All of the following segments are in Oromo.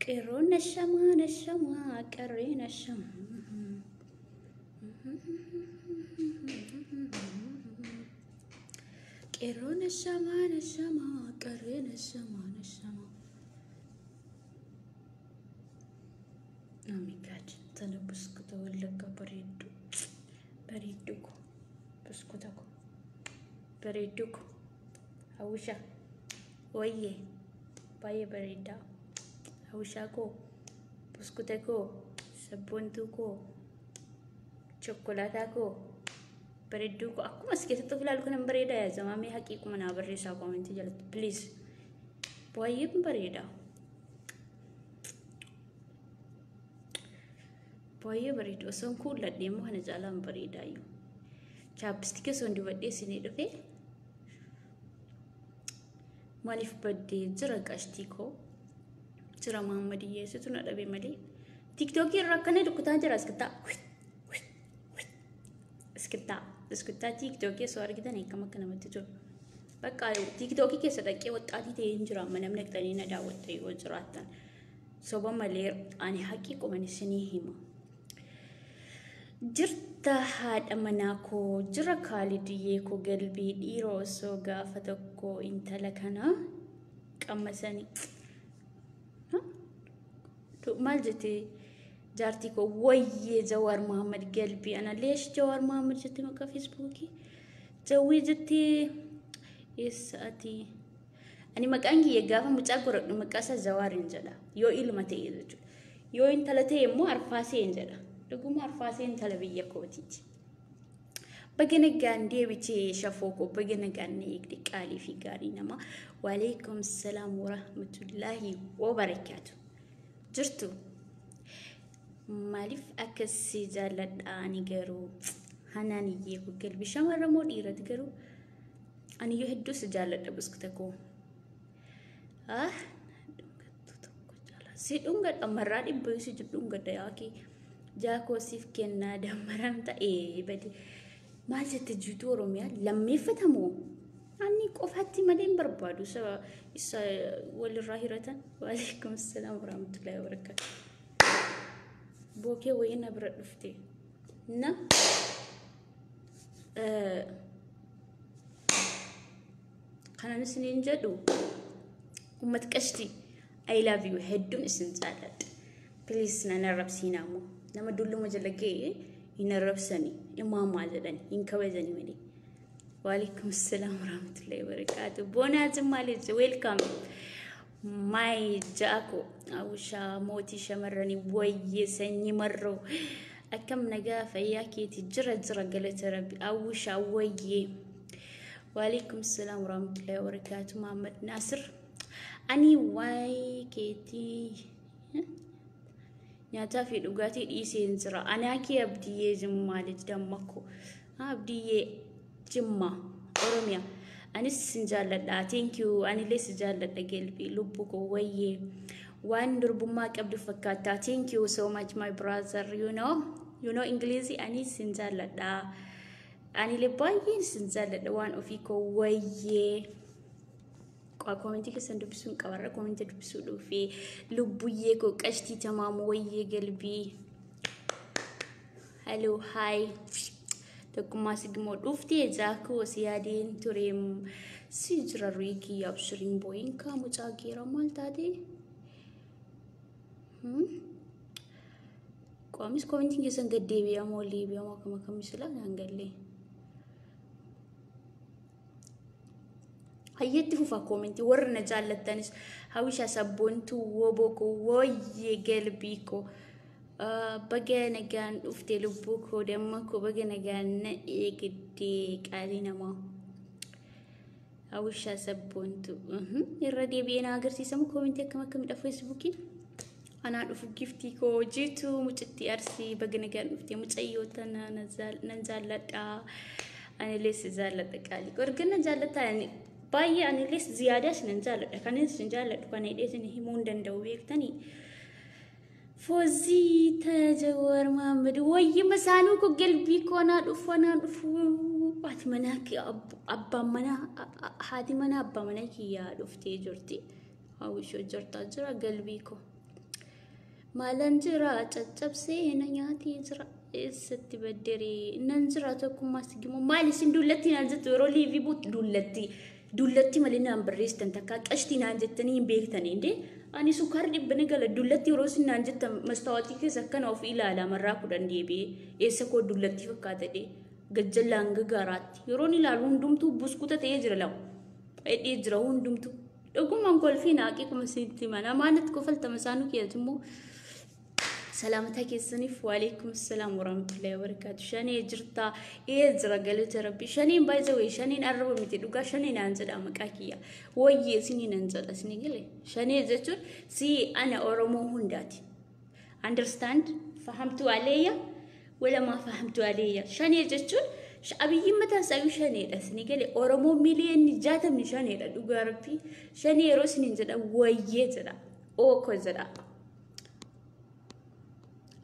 قرون الشما قرين الشما قرون الشما قرين الشما نامي قاعد تنبس كتولك بريدوكو بسكوتكو بريدوكو هوشا ويه باي بريدا هوشاكو بسكوتكو سبونتوكو شوكولاتاكو بريدوكو أكو مسكت تطفل لكم بريدا يا زمامي حقيقة من أبريسا كومنتي جلت بليز باي بريدا باي بريد وسون كل الديمو هن جالم بريدا يو chapstick سون دي بدي سني دفي مالف بدي جرا قشتيكو جرا محمدية ستونا دبي مدي تيك توكي ركنه دكتور جرا اسكتا تيك توكي سوار كده نيكا مكنا متجور بقى تيك توكي كيسة دكي وطاتي تينجرا منامنك تانينا داوتي وجراتن صوبا ملير أنا حقيقة من سنيهما جرتا هاد أمناكو جرا كالديكو قلبي ديرو سوغا فتوكو انت لكنا كما سني تو مالجتي جارتيكو ويه جوار محمد قلبي أنا ليش جوار محمد جتي مكا فيسبوكي جوي جتي يساتي أنا مكانجي يقافا متأقر مكاسا زوار انجدا يو إلو متى إذا يو انت لتي مو عرفاسي انجدا لقوم عرفاسين تلبية كوتيج بجنة دي بتشي شافوكو بجنة يقدر قالي في قارينا وعليكم السلام ورحمة الله وبركاته جرتو مالف أكسي جالد آني جرو هناني يجيكو قلبي شمر رمون إيرد جرو أني يهدو سجالد أبسكتكو سيدونغت أمراد إبوسي جدونغت دياكي جاكو سيف كنا دمران تا بدي ما جتجوتو روميا لما يفتهموا عني قفاتي مدين بربادو سوا إسا والراهرة وعليكم السلام ورحمة الله وبركاته بوكي وين برد رفتي نا خنا نسنين جدو ومت قشتي I love you هدون اسن زادت بليز نرب سينامو لما دولو مجلقي ينرب سني إمام عزدني ينكوزني مني وعليكم السلام ورحمة الله وبركاته بونا زمالي ويلكم ماي جاكو أوشا موتي شمرني بوي سني مرو أكم نجافة ياكي تجرى قلت ربي أوشا وي وعليكم السلام ورحمة الله وبركاته محمد ناصر أني واي كيتي نياتا في لغاتي إيسين زرا أنا كي أبدي جمّا لجدمكو أبدي جمّا أورميا أنا سنجالة thank you أنا ليس جالة قلبي لبكو ويه وان ربما كبد فكاتا thank you so much my brother you know إنجليزي أنا سنجالة أنا لباين سنجالة وان أفيكو ويه كومنتي كسان دبسون كوارا كومنتي دبسون في لبويه كو قشتي تمام ويه قلبي هلو هاي تكما سيجمو دوفتي جاكو سيادين تريم سيجرا ريكي يابشرين بوين كامو جاكيرا مالتادي كواميس كومنتي كسان قدي بيا مولي بيا ما كما سلا نانقلي هيدي فوفا كومنتي ورنا جالتانيس هاويشا سبونتو وبوكو وي قلبيكو بقى نجان أفتي لبوكو دمكو بقى نجان إيقدي قالينا ما هاويشا سبونتو الردي بينا أقرسي سمو كومنتي كما دا فيسبوكي أنا أفو جيفتيكو جيتو مجتي أرسي بقى نجان أفتي متأيوتنا ننزال لتا أنا ليس زالت قالي ورقنا جالتا يعني باي أنا ليس زيادة سننزال كان سننزال كان يدرس إنه موندن دويك تاني فوزي تجوار محمد ويا مسانو كو قلبي كونا دفو بات مناك أبا منا هادي منا أبا مناك يا دفتي جرتي أو شو جرتا جرا قلبي كو maalanjira caccabsee na nyaatee jira eessatti badderee nan jira tokkummaa sigimoo maali sin dullatti naan jettu yeroo liivii buutti dullatti malee naan barreessitan takka qashtii naan jettanii hin beektanii indee ani sukkaar dhibbanii gala dullatti yeroo sin naan jettan mastaawatii keessa akkana of ilaala marraa kudhan deebi'ee eessa koo dullatti fakkaatadhe gajjallaan gagaaraatti yeroon ilaalu hundumtuu buskuta ta'ee jira lamu edhee jira hundumtuu dhugumaan kolfii naaqii kuma sitti mana maanatti kofaltama isaanuu keessummoo سلامتك كيسنيف وعليكم السلام ورحمة الله وبركاته شاني جرتا إزرا قالت ربي شاني بايزوي شاني نقرب متدوقا شاني ننزل أمكاكيا ويي سني ننزل أسني قلي شاني زتون سي أنا أورمو هنداتي understand فهمتوا عليا ولا ما فهمتوا عليا شاني زتون أبي متى سوي شاني أسني قلي أورمو مليون نجاتا من شاني دوقا ربي شاني روس ننزل ويي زرا أو كوزرا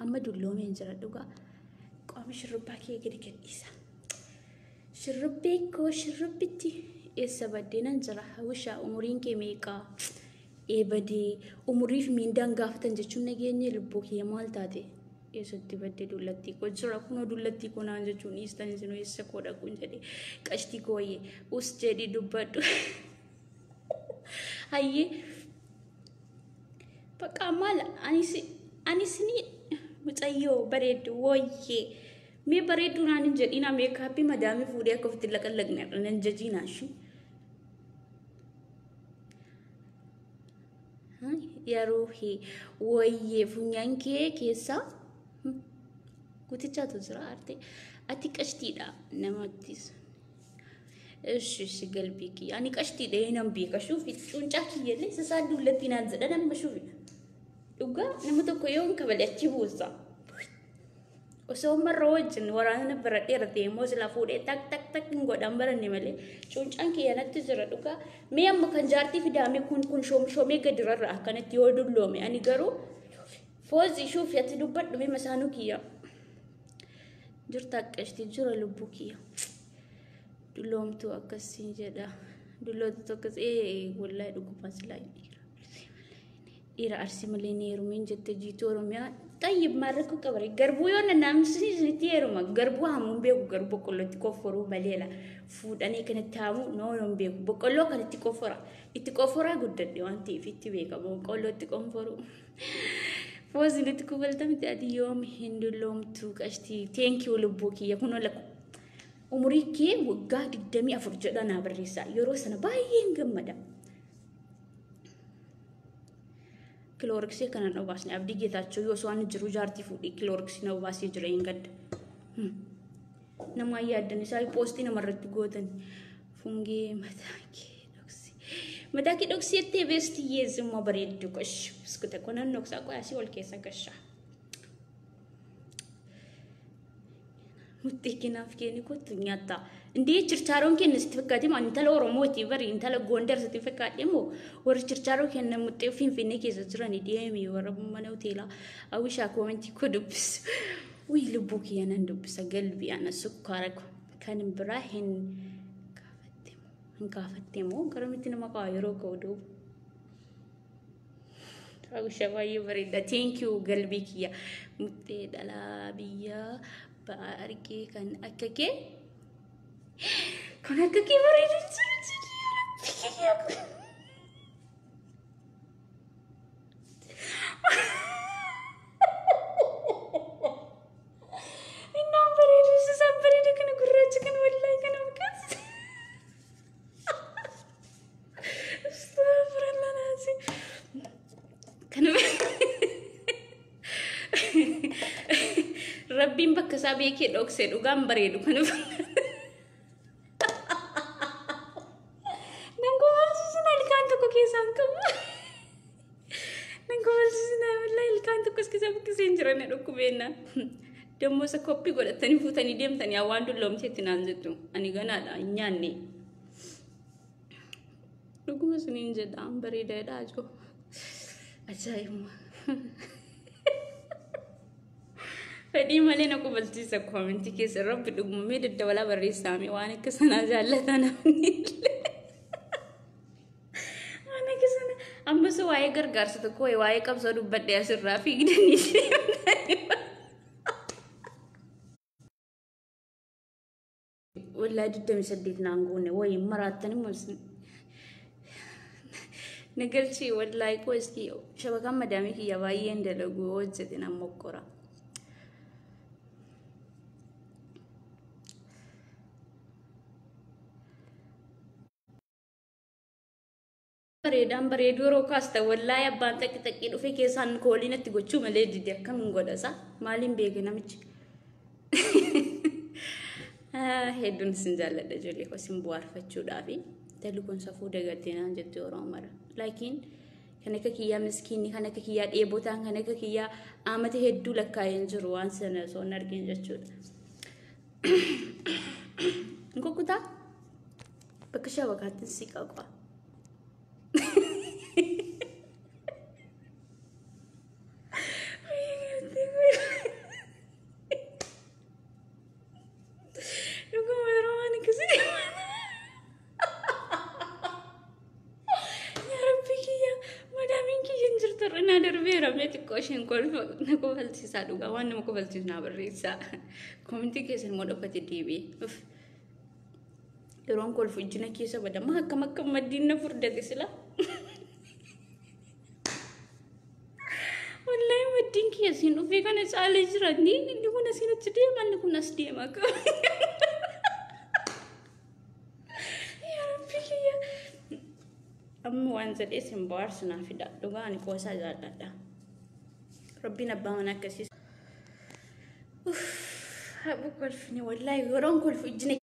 أما دلهم ينزل دوغا قام شرباكي يجري كنيسة شربيك وشربتي إيسا بدينا نزرها وشا أمورين كميكا إيه بدي أموري في مين دان غافتن جتشون نجيني لبوكي يمال تادي إيسا تبدي دولتي كو جرا كنا دولتي كنا نجتشون إيستان زنو إيسا كودا كون جدي كاشتي كوي أوس جدي دبادو هاي بقى مال أني سني متأيو بريد ويه مي بريد نانين جدينا ميكابي مدامي فوديا كفتي لك اللجنة ننججينا شو ها يا روحي ويه فنيانكي كيسا كنتي جاتو زرارتي أتيك أشتيدا نماتيس إيش قلبي كي يعني كأشتيدا ينام بيك أشوفي شونجاكي يلي سسادو التي نانزل أنا بشوفي دوغا نمتو يوم قبل اتشيبوزا وسو مروجن ورانا برادير ديموز لا فودي تك تك تك نغودام برني ملي شونچان كي انا تزرا دوغا مي ام كان جارتي في دامي كون شومي قدرر كانت يودلومي اني غرو فوزي شوف يا تدبط دمي مسانو كيا جرتا قشتي جرا لبوكيا دلوم تو اكسين جدا دلو تو كس والله دوغ فاسلاي إيرا أرسي مليني رومين جت جيتو روميا طيب مركو كبري قربو يونا نامسي زيتي روما قربو همون بيكو قربو كله تكوفرو بليلا فود أني كانت تامو نورم بيكو بقولو كانت تكوفرا التكوفرا قدر ديوان تي في تبيكا بقولو تكوفرو فوزي لتكوفل تمتي أدي يوم هندو لوم توك أشتي تينكيو لبوكي يكونو لكو أمريكي وقا قدامي أفرجدنا بالرسا يورو سنة باين قمدا كلوركسي كان نوباسني أبدي جيتاتشو يوسوان جرو جارتي فودي كلوركسي نوباسي جرين قد نما يادني ساي بوستي نمرت بقودن فونجي متاكي دوكسي تي بيستي يزم ما بريد دوكش بسكوتا كنا نوكسا كواسي والكيسا كشا متكينا فيني كنت نياتا Indi cercaron kene sertifikati ma intala Oromoti bari intala Gondar sertifikati mo war cercaro kene mutte finfinne kesa jirani diemi war mana hotela awisha commenti kudubs wi lubuki ana ndubsa galbi ana sukkarako kan ibrahim kafatemo garamitina maqayro kodo awisha wayi bari da thank you galbi kiya mutte dala biya barki kan akake كنا كي مريض يا ربي إنهم بريد وسام بريد كنا كراج كنا والله كنا مكس استغفر الله العظيم كنا ربي مبكسا بيكي دوكسيد وقام بريد كنا Senjirane do kubena demo sa kopi goda tani futani dem tani awandu lom tetinan zetu ani gana da nyani duguma suninje dam bari da dajo ajaim fadi male na ko balti sa comment ke sa rabbi duguma me da wala bari sami wani kasana jallata na amma so waa'ee gargaarsa tokko waa'ee qabsoo dubbadhee asirraa fiigdanii والله جدا مسديت نانقوني وين مرات مسلم نقول شيء والله كويس كي شبكة مدامي كي يباين دلقو وجدنا مكورا بريدان بريدو روكاستا والله يبان تك تكيدو في كيسان كولينا تقول مليدي دي كم نقول صح مالين بيجينا مش هيدون سنجالة دجولي كوسين بوار فتشو دافي تلقون سفو دقاتنا جدو رامر لكن كانك كيا مسكيني كانك كيا إيبوتان كانك كيا آمت هيدو لكا ينجروان سنة سو نرجين جدو نكو كتا بكشا وقات نسيك أقوى كوشين كل نقول تساعدوها وانا ما قبلت تنابر ريسا كومنتي كيسن مود أفتي ديبي يرون كل فجنا كيسا بدا ما كم مدينة فرد كسلا والله مدين كيسين وفي كان سالي جراني نقول نسينا تدي ما نقول نسدي ما كم يا ربي يا أم وانزل اسم بارسنا في دا دوغاني كوسا جادا ربنا بانا كسيس أبو كلفني والله يورون كل فجني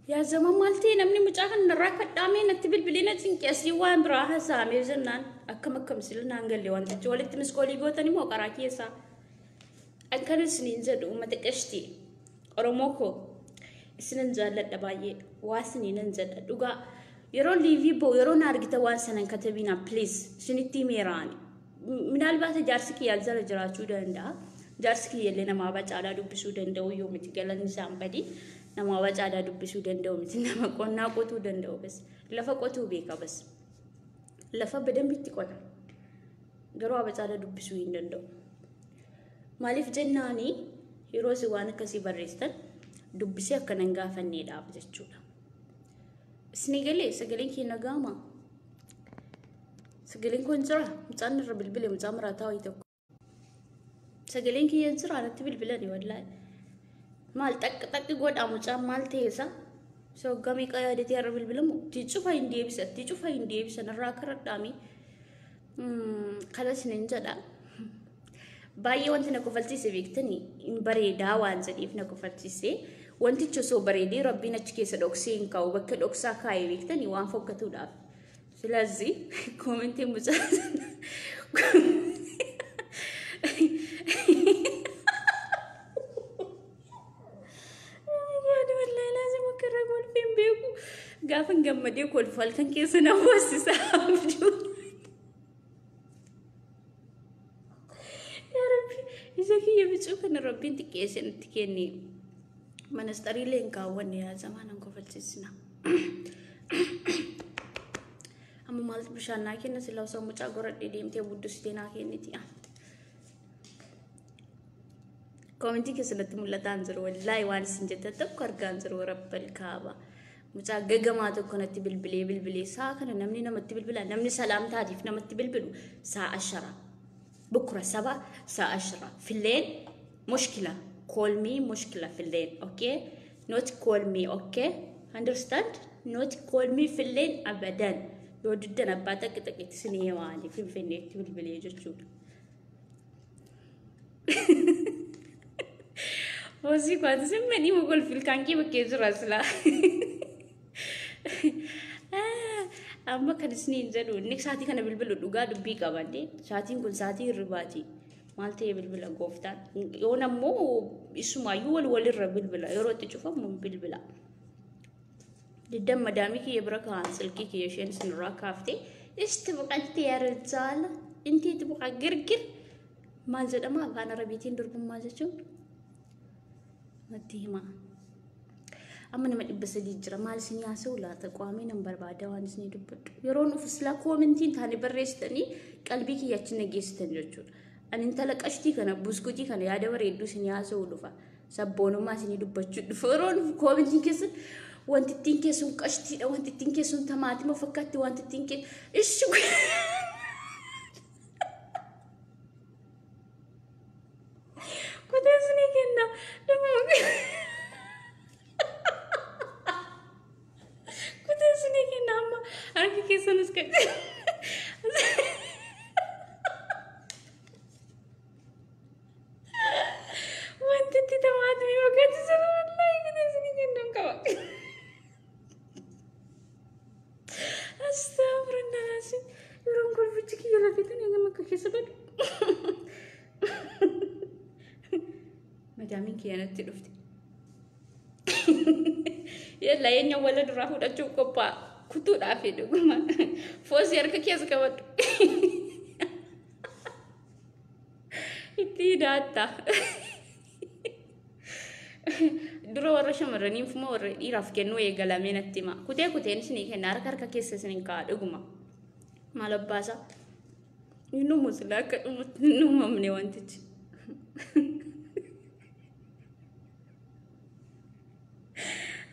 يا زمان مالتي نمني مجاهن نراك دامي نتبل بلينا تنكسي وان براها سامي زنان أكم سلنا نقلي وان تجولي تمسكولي بوتاني مو كراكي سا أكل سنين زدو ما تكشتي أروموكو سنين زاد دبايي واسنين زاد دوغا يرون ليفي بو يرون أرجتا واسنن كتبينا بليز شنتي ميراني من البات جارسكي يالزال جراتشو دندا جارسكي يلي نما بچادا دبسو دندو يوم تجلن سامبدي نما بچادا دبسو دندو متي نما قنا قوتو دندو بس لفا قوتو بيكا بس لفا بدن بيتي قوتا غرو بچادا دبسو دندو مالف جناني يروسي وانا كسي بريستن دبسي اكنن غافني داب جچودا سنيغلي سغلين كي نغاما سجلين كون زرع متأنر بالبلي متأمرة تاوي تك سجلين كي ينزرع نتبل بلاني والله مال تك قد أموتشام مال تيسا سو قامي كايا دي تيار بالبلمو تيجوفا يندي بس تيجوفا يندي بس نراكر دامي خلاص ننجدا باي وانت نكوفلتي سيفيكتني إن بريدا وانزليف نكوفلتي سي وانت تشوسو بريدي ربنا تشكيس دوكسين كاو بك دوكسا كاي ويكتني وان فوكتو داف سلازي كومنتي مجازن والله لازم أكرر أقول فين بيكو قافن جمدي كل فالكن كيسنا واسسا يا ربي إذا كي يبتشوك أن ربي انت كيسن تكيني من استري لين كاوني يا زمان أنكو فالتسنا أما مالت بشانا كنا سلاو سو مچا غورد ديم تي بودو ستينا كيني تي كومنتي كسلت ملتان زر والله وان سنجت تذكر كان زر رب الكعبه مچا غغما تو كنت بلبلي ساكن نمني نمت بلبلا نمني سلام تعرف نمت بلبلو ساعه 10 بكره 7 ساعه 10 في الليل مشكله call me مشكله في الليل اوكي not call me اوكي understand not call me في الليل ابدا يوددنا باتك تكت سنيه واني في فينيت بلبلي جوجود وزي قاعد سمعني مقول في الكانكي بكيز راسلا أما كان سنين زلوا نك ساعتي كان بلبل دوغا دبي كاباندي ساعتي كون ساعتي رباتي مالتي بلبل غوفتا يونا مو اسمع يول ولي ربلبل يرو تشوفه من بلبل لدم مدامي كي يبرك عن سلكي كي يشين سنرا كافتي استبقى انت يا رجال انت تبقى غرغر ما زد ما كان ربيتين درب ما زچو متيما أما نما بس ديجرا مال سنياسة ولا تقوامي نمبر بعد وان سني دبت يرون أفسلا كومنتين ثاني بريستني قلبي كي ياتشنا جيستن جوجول أن أنت لك أشتي كنا بوسكوتي كنا يا دور يدو سنياسة ولفا سبونو ما سني دبت فرون كومنتين كيسن وانت تينكي سون قشتي وانت تينكي سون تماتي ما فكرت وانت تينكي إيش كنت أسني كنا كنت أسني كنا أما أنا كيسن نسكت وانت تماتي ما فكرت سنة والله كنت أسني كنا كوا أستغفر الله العظيم يرون كل بيتك يلا بيتني أنا ما كيسبت مدامين كي أنا تلفتي يلا ينيا ولد راهو دجو كوبا كتو دافي دوما فوزير كيس كبد إتي داتا dura warra shamarraniif moo warra dhiiraaf kennuu eegalamee natti hima kutee isinii kenna harka keessa isiniin kaa dhuguma maal abbaasa inni muslaa akka dhumatti inni uumamne wantichi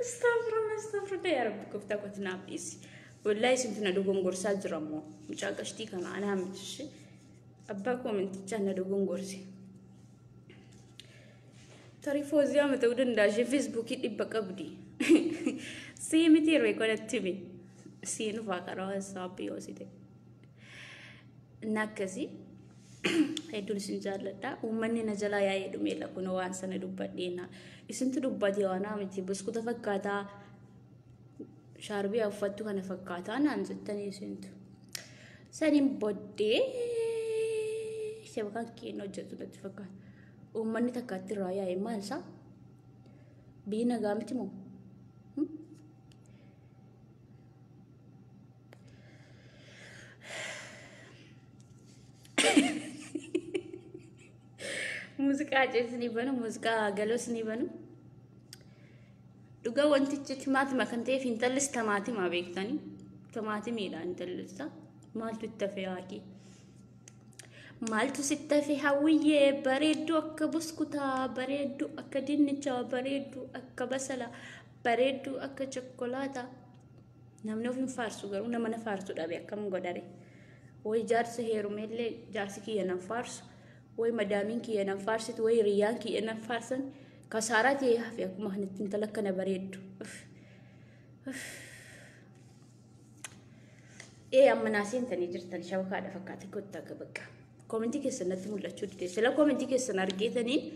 استغفر يا رب كفتا كنت نابيس والله سنتنا دوغون غورسا جرمو مشا قشتي كان انا متشي اباكو من تجانا دوغون غورسي تعرفوا زيامة تودن داجي فيسبوك يبقى بدي سي متير ويكون تيمي سي نفاقرا صابي وسيدي ناكسي هيدول سنجالتا ومني نجلا يا يدومي لكونو وانسان دوبادينا اسنت دوبادي وانا متي بس كنت فكاتا شاربي أفتو كان فكاتا أنا أنزلتني سنت سنين بدي شبكة كي نوجت تفكر ومني تكاتي رايا إمال سا بينا قامتي مو موسيقى عجزني بنو موسيقى قالوسني بنو دوغا وانتي تماتي ما كنتي في انتلس تماتي ما بيكتاني تماتي ميلا انتلسا مالتو التفياكي مالتو ستفي هوية بريدو اكا بسكوتا بريدو اكا دينيشا بريدو اكا بسلا بريدو اكا شوكولاتا نمنو في فارسو غرو نمنا فارسو دابي اكا مغداري وي جارس هيرو ميلي جارس كي ينا فارسو وي مدامين كي ينا فارست وي ريان كي ينا فارسن كساراتي في أكو مهنة تنتلقنا بريد إيه أما ناسين تاني جرتان شوكا دا فكاتي كوتا كبكا كومنتي كيسا نتمو لا تشودي سلا كومنتي كيسا نرقيتاني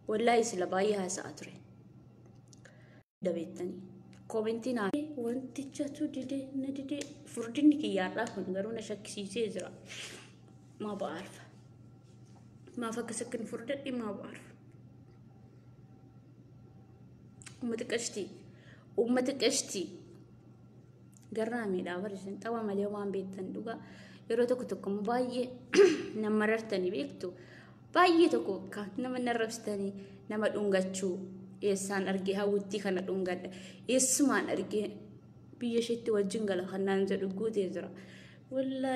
والله سلا بايها ساتري دبيتاني كومنتي نا وانتي جاتو ديدي نديدي فرديني كي يارا كنغرونا شاكسي سيزرا ما بعرف ما فكسكن فردتي ما بعرف أمتك أشتي قرامي لا ورجن توا مليون وان بيتن دوغا يروتو كتكم باي نمررتني بيكتو باي تكوكا نما نرفستني نما دونغاتشو يسان أرجيها ودي كنا دونغاد يسمان أرجيه بيشتي وجنجلا خنا نزل جود يزرا ولا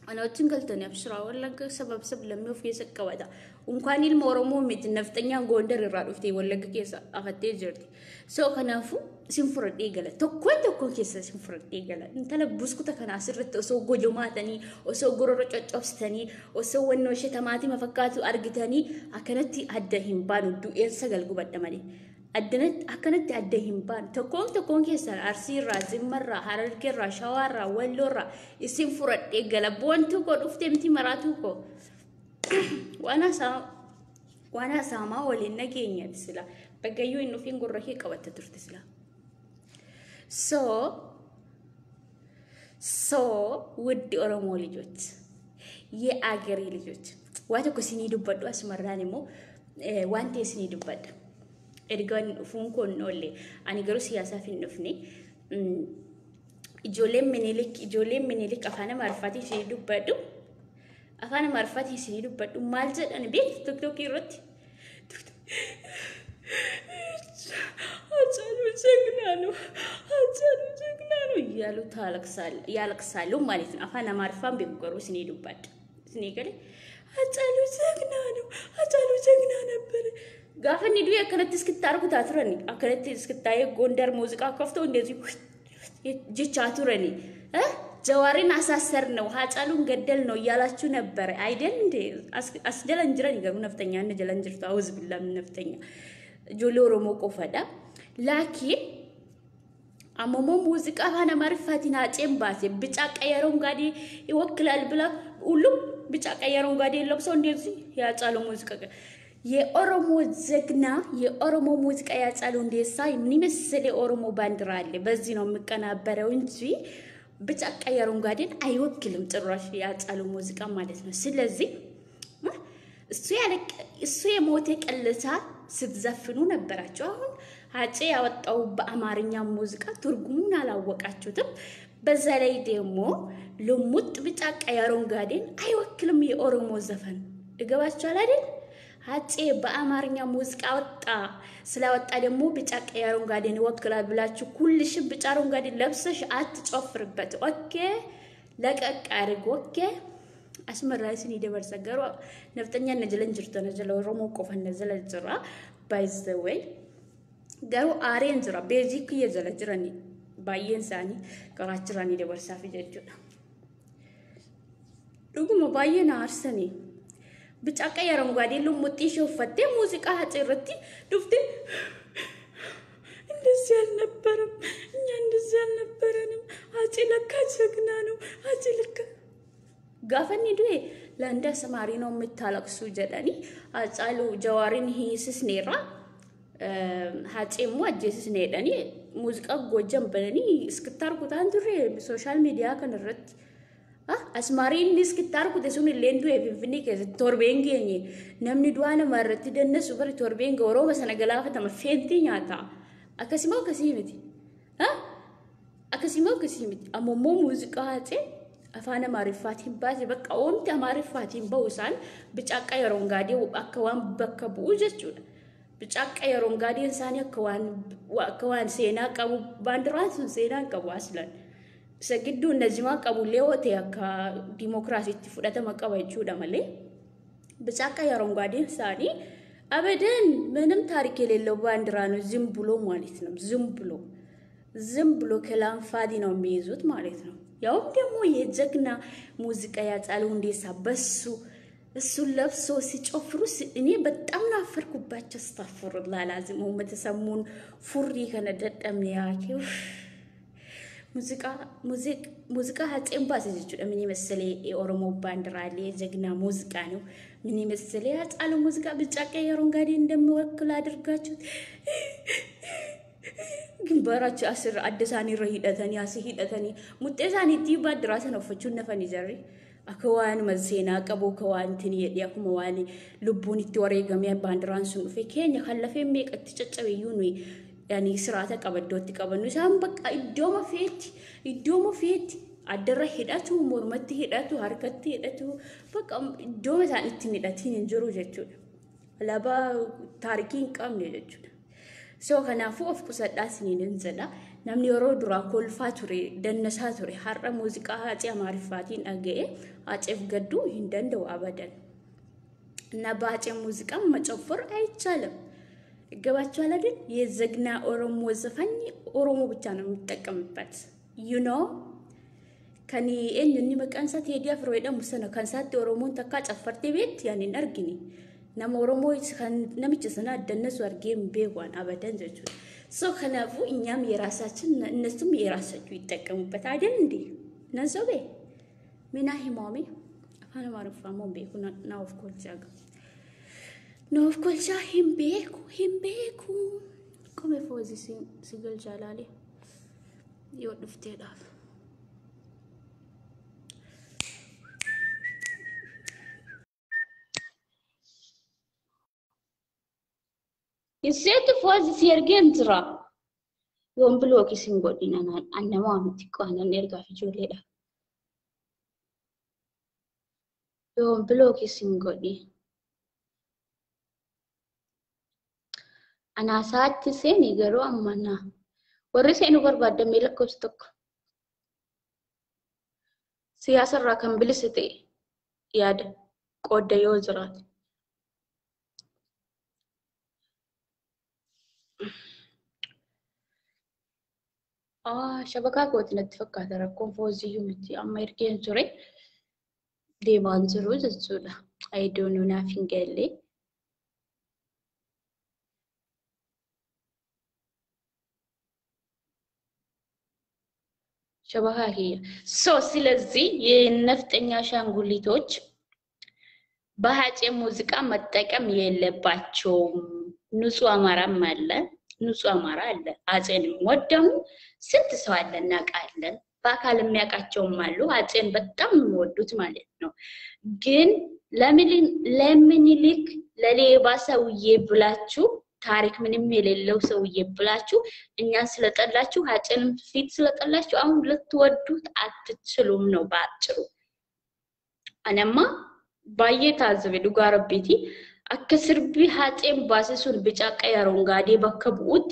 أنا وجنجلتني أبشرا ولا سبب لم يوفي سكوادا ومكاني المورمو ميت نفتنيا غوندر الرادفتي ولا كيسا أخذتي جرتي سو كنافو سنفرد إيجلا تكون كيسا سنفرد إيجلا أنت لا بسكوتا كنا سرت أسو جوجماتني أسو غرور تشوبستني أسو ونوشة تماتي مفكاتو أرجتني أكنتي أدهم بانو دو إنسجل جوبات دمالي أكنتي أدهم بان تكون كيسا أرسي رازم مرة هررك راشوارا ولورا سنفرد إيجلا بوانتو كو أفتمتي مراتو وانا ساما ولينا كينيا تسلا بقايو انو فين قرهي قوات ترتسلا ودي أورمو لجوت يا أجري لجوت واتو سيني دبادو اسمراني مو وانتي سيني دباد إرجان فونكو نولي أنا جرو سياسة في النفني إجولين منيلك أفانا معرفتي سيني دبادو أفانا معرفتي سيني دبادو مالجد أنا بيت توك يروت Hachalu Jagnano, Hachalu Jagnano, Yalu Talaxal, Yalaxalu, Malit, Afana Marfam, Bigorus Nidu Bat. Snigger, Hachalu Jagnano, Hachalu Jagnana. Gafan nidu ya kanatis kitar ku tatrani, akanatis kitaya gondar musika kafto እንደዚህ ጅቻቱረኒ ጀዋሪን አሳሰር ነው ሀጫሉን ገደል ነው ያላችሁ ነበር አይደል እንዴ አስደለንጅረን ይገሩ ነፍተኛ እንደ ጀለንጅርታ አውዝ ቢላም ነፍተኛ ጆሎሮ ሞቆፈዳ ላኪን አሞሞ ሙዚቃ ባና ማርፋቲና ጨምባሴ ብጫ ቀየሮን ጋዲ ይወክላል ብላ ሁሉም ብጫ ቀየሮን ጋዲ ለብሶ እንደዚህ ያጫሉ ሙዚቃ የኦሮሞ ዘግና የኦሮሞ ሙዚቃ ያጫሉ እንደሳ ምን ይመስል የኦሮሞ ባንዲራ አለ በዚህ ነው መቀናበረው እንጂ ብጫ ቀየሮን ጋዲን አይወክልም ጭራሽ ያጫሉ ሙዚቃ ማለት ነው ስለዚህ እሱ የሞተ ቀለሳ ስትዘፍኑ ነበራችሁ አሁን አጼ ያወጣው በአማርኛ ሙዚቃ ትርጉሙን አላወቃችሁትም በዛ ላይ ደግሞ ልሙጥ ብጫ ቀየሮን ጋዲን አይወክልም የኦሮሞ ዘፈን እገባችኋል አይደል አጼ በአማርኛ ሙዚቃ ወጣ ስለወጣ ደግሞ ብጫ ቀየሮን ጋዲን ይወክላል ብላችሁ ኩልሽ ብጫ ቀየሮን ጋዲን ለብሰሽ አትጨፍርበት ኦኬ ለቀቅ አድርግ ኦኬ አስመራይስኒ ደበርሰገሩ ነፍጠኛ ነጀለንጅርቶ ነጀለ ኦሮሞ ቆፈን ነዘለጅራ by the way ገሩ አሬንጅራ ቤዚክ የዘለጅራኒ ባየንሳኒ ቀራችራኒ ደበርሳፊ ጀጁና ዱጉሞ ባየና አርሰኒ ብጫ ቀየሮን ጋዲን ልሙጥ ይሾፈቴ ሙዚቃ አጥርቲ ዱፍቴ እንደዚህ አልነበረም እኛ እንደዚህ አልነበረንም አጪ ለካ ጀግና ነው አጪ ለካ ጋፈኒ ዱይ ለንደ ሰማሪ ነው የምታለቅሱ ጀዳኒ አጫሉ ጀዋሪን ሂስስ ኔራ ሃጬሙ አጀስስ ኔዳኒ ሙዚቃ ጎጀም በለኒ እስክታርኩት አንድሬ ሶሻል ሚዲያ ከነረት asmarin niskitarku tesun lendu evivni ke torbengenye namni duana marati dennesu bar torbenga oroba sanagalafa tama fenti nyata akasimo kasimiti akasimo kasimiti amommo muzika ate afana marifatin bazi baka onti marifatin bawsan bica qayeron gade akwan bakkabu jechuda bica qayeron gade insani akwan sena qabu bandirasun sena qabu aslan ሰግዱ እነዚህ ማቀቡሌ ወተያካ ዲሞክራሲ ትፍዳተ ማቀባይቹ ደማለ በጫካ ያሮንጓዴ ሳኒ አበደን ምንም ታሪክ የሌለው ባንዲራ ነው ዝም ብሎ ማለት ነው ዝም ብሎ ከላም ፋዲ ነው የሚይዙት ማለት ነው ያው ደግሞ የጀግና ሙዚቃ ያጫሉ እንደሳ በሱ እሱ ለብሶ ሲጮፍሩ እኔ በጣም ናፈርኩባቸው አስተፍሩላህ ላዚም ወመተሰሙን ፉሪ ከነደደም ያኪው ሙዚቃ ሀጤም ባሰጅ ምን ይመስል የኦሮሞ ባንዲራ አለ የጀግና ሙዚቃ ነው ምን ይመስል ያጫሉ ሙዚቃ ብጫ ቀየሮን ጋዲ እንደምወክል አድርጋችሁ ግንባራችሁ አስር አደሳኒ ረሂደተኒ አስሂደተኒ ሙጤሳኒ ቲባድራ ተነፈቹ ነፈኒ ዘሪ አከዋን መዘና ቀቦ ከዋንቲኒ የዲያኩ መዋኒ ልቡን ይወሬ ገሚያ ባንዲራን ሱን ፈከኝ ከለፈ የሚቀጥ ጨጨበዩኒ يعني سرعة قبضت قبض نسام بق إدوم فيت أدرى هداتو مرمتي هداتو حركتي هداتو بق إدوم زان إتني نجرو جتون لابا تاريخين كام نجتون سو خنافو أفكس الداسني ننزلا نمني ورو درا كل فاتوري دنساتوري حرة موسيقى هاتي معرفاتين أجي أتف قدو هندن دو أبدا نبات موسيقى ما تشوفر أي كلام ገባችሁ አይደል የዘግና ኦሮሞ ዘፈኝ ኦሮሞ ብቻ ነው የሚጠቀምበት you know ከኒ እኝኒ መቀንሳት የዲያ ፍሮይዳ ሙሰነ ካንሳት ኦሮሞን ተካ ጨፈርቴ ቤት ያንን አርግኒ ነም ኦሮሞ ነምጭ ሰና ደነሱ አርጌም ቤዋን አበደን ዘጁ ሶ ከናፉ እኛም የራሳችን እነሱም የራሳቸው ይጠቀሙበት አይደል እንዴ ነዘቤ ሚና ሂማሚ አፋን ማረፋ ሞምቤ ኩና ኦፍ ኮርስ ያጋ No, of course, himbeku. Come fosse single jalali. Io dufte daf. Insetu fosse siergentra. Yon bloki singodina annama amitiko anan erga fijoleda. Yon bloki singodi. أنا ساعات سيني قالوا أمنا ورسينو برباد دمي لكوستك سياسة راكم بلستي ياد قود يوزرات شبكة قوت نتفكر ترى كونفوزي يومتي أما يركين سوري دي بانزرو زولا I don't know nothing قالي شبكة هي سلزي የነፍጠኛ ሻንጉሊቶች በሃጬ ሙዚቃ መጠቀም የለባቸውም ንጹህ አማራም አለ ንጹህ አማራ አለ አጼንም ወደሙ ስንት ሰው አለ እናቃለን በአካል የሚያቃቸውም አሉ አጼን በጣም ወዱት ማለት ነው ግን ለምን ይልክ ለሌባ ሰውዬ ብላችሁ ታሪክ ምንም የሌለው ሰውዬ ብላችሁ እኛን ስለጠላችሁ አጼንም ፊት ስለጠላችሁ አሁን ልትወዱት አትችሉም ነው ባጭሩ አነማ ባየታ ዘበዱ ጋርቤቲ አከስርቢ ሃጤም ባሰሱን ብጫቃ ያሮንጋዴ በከቡት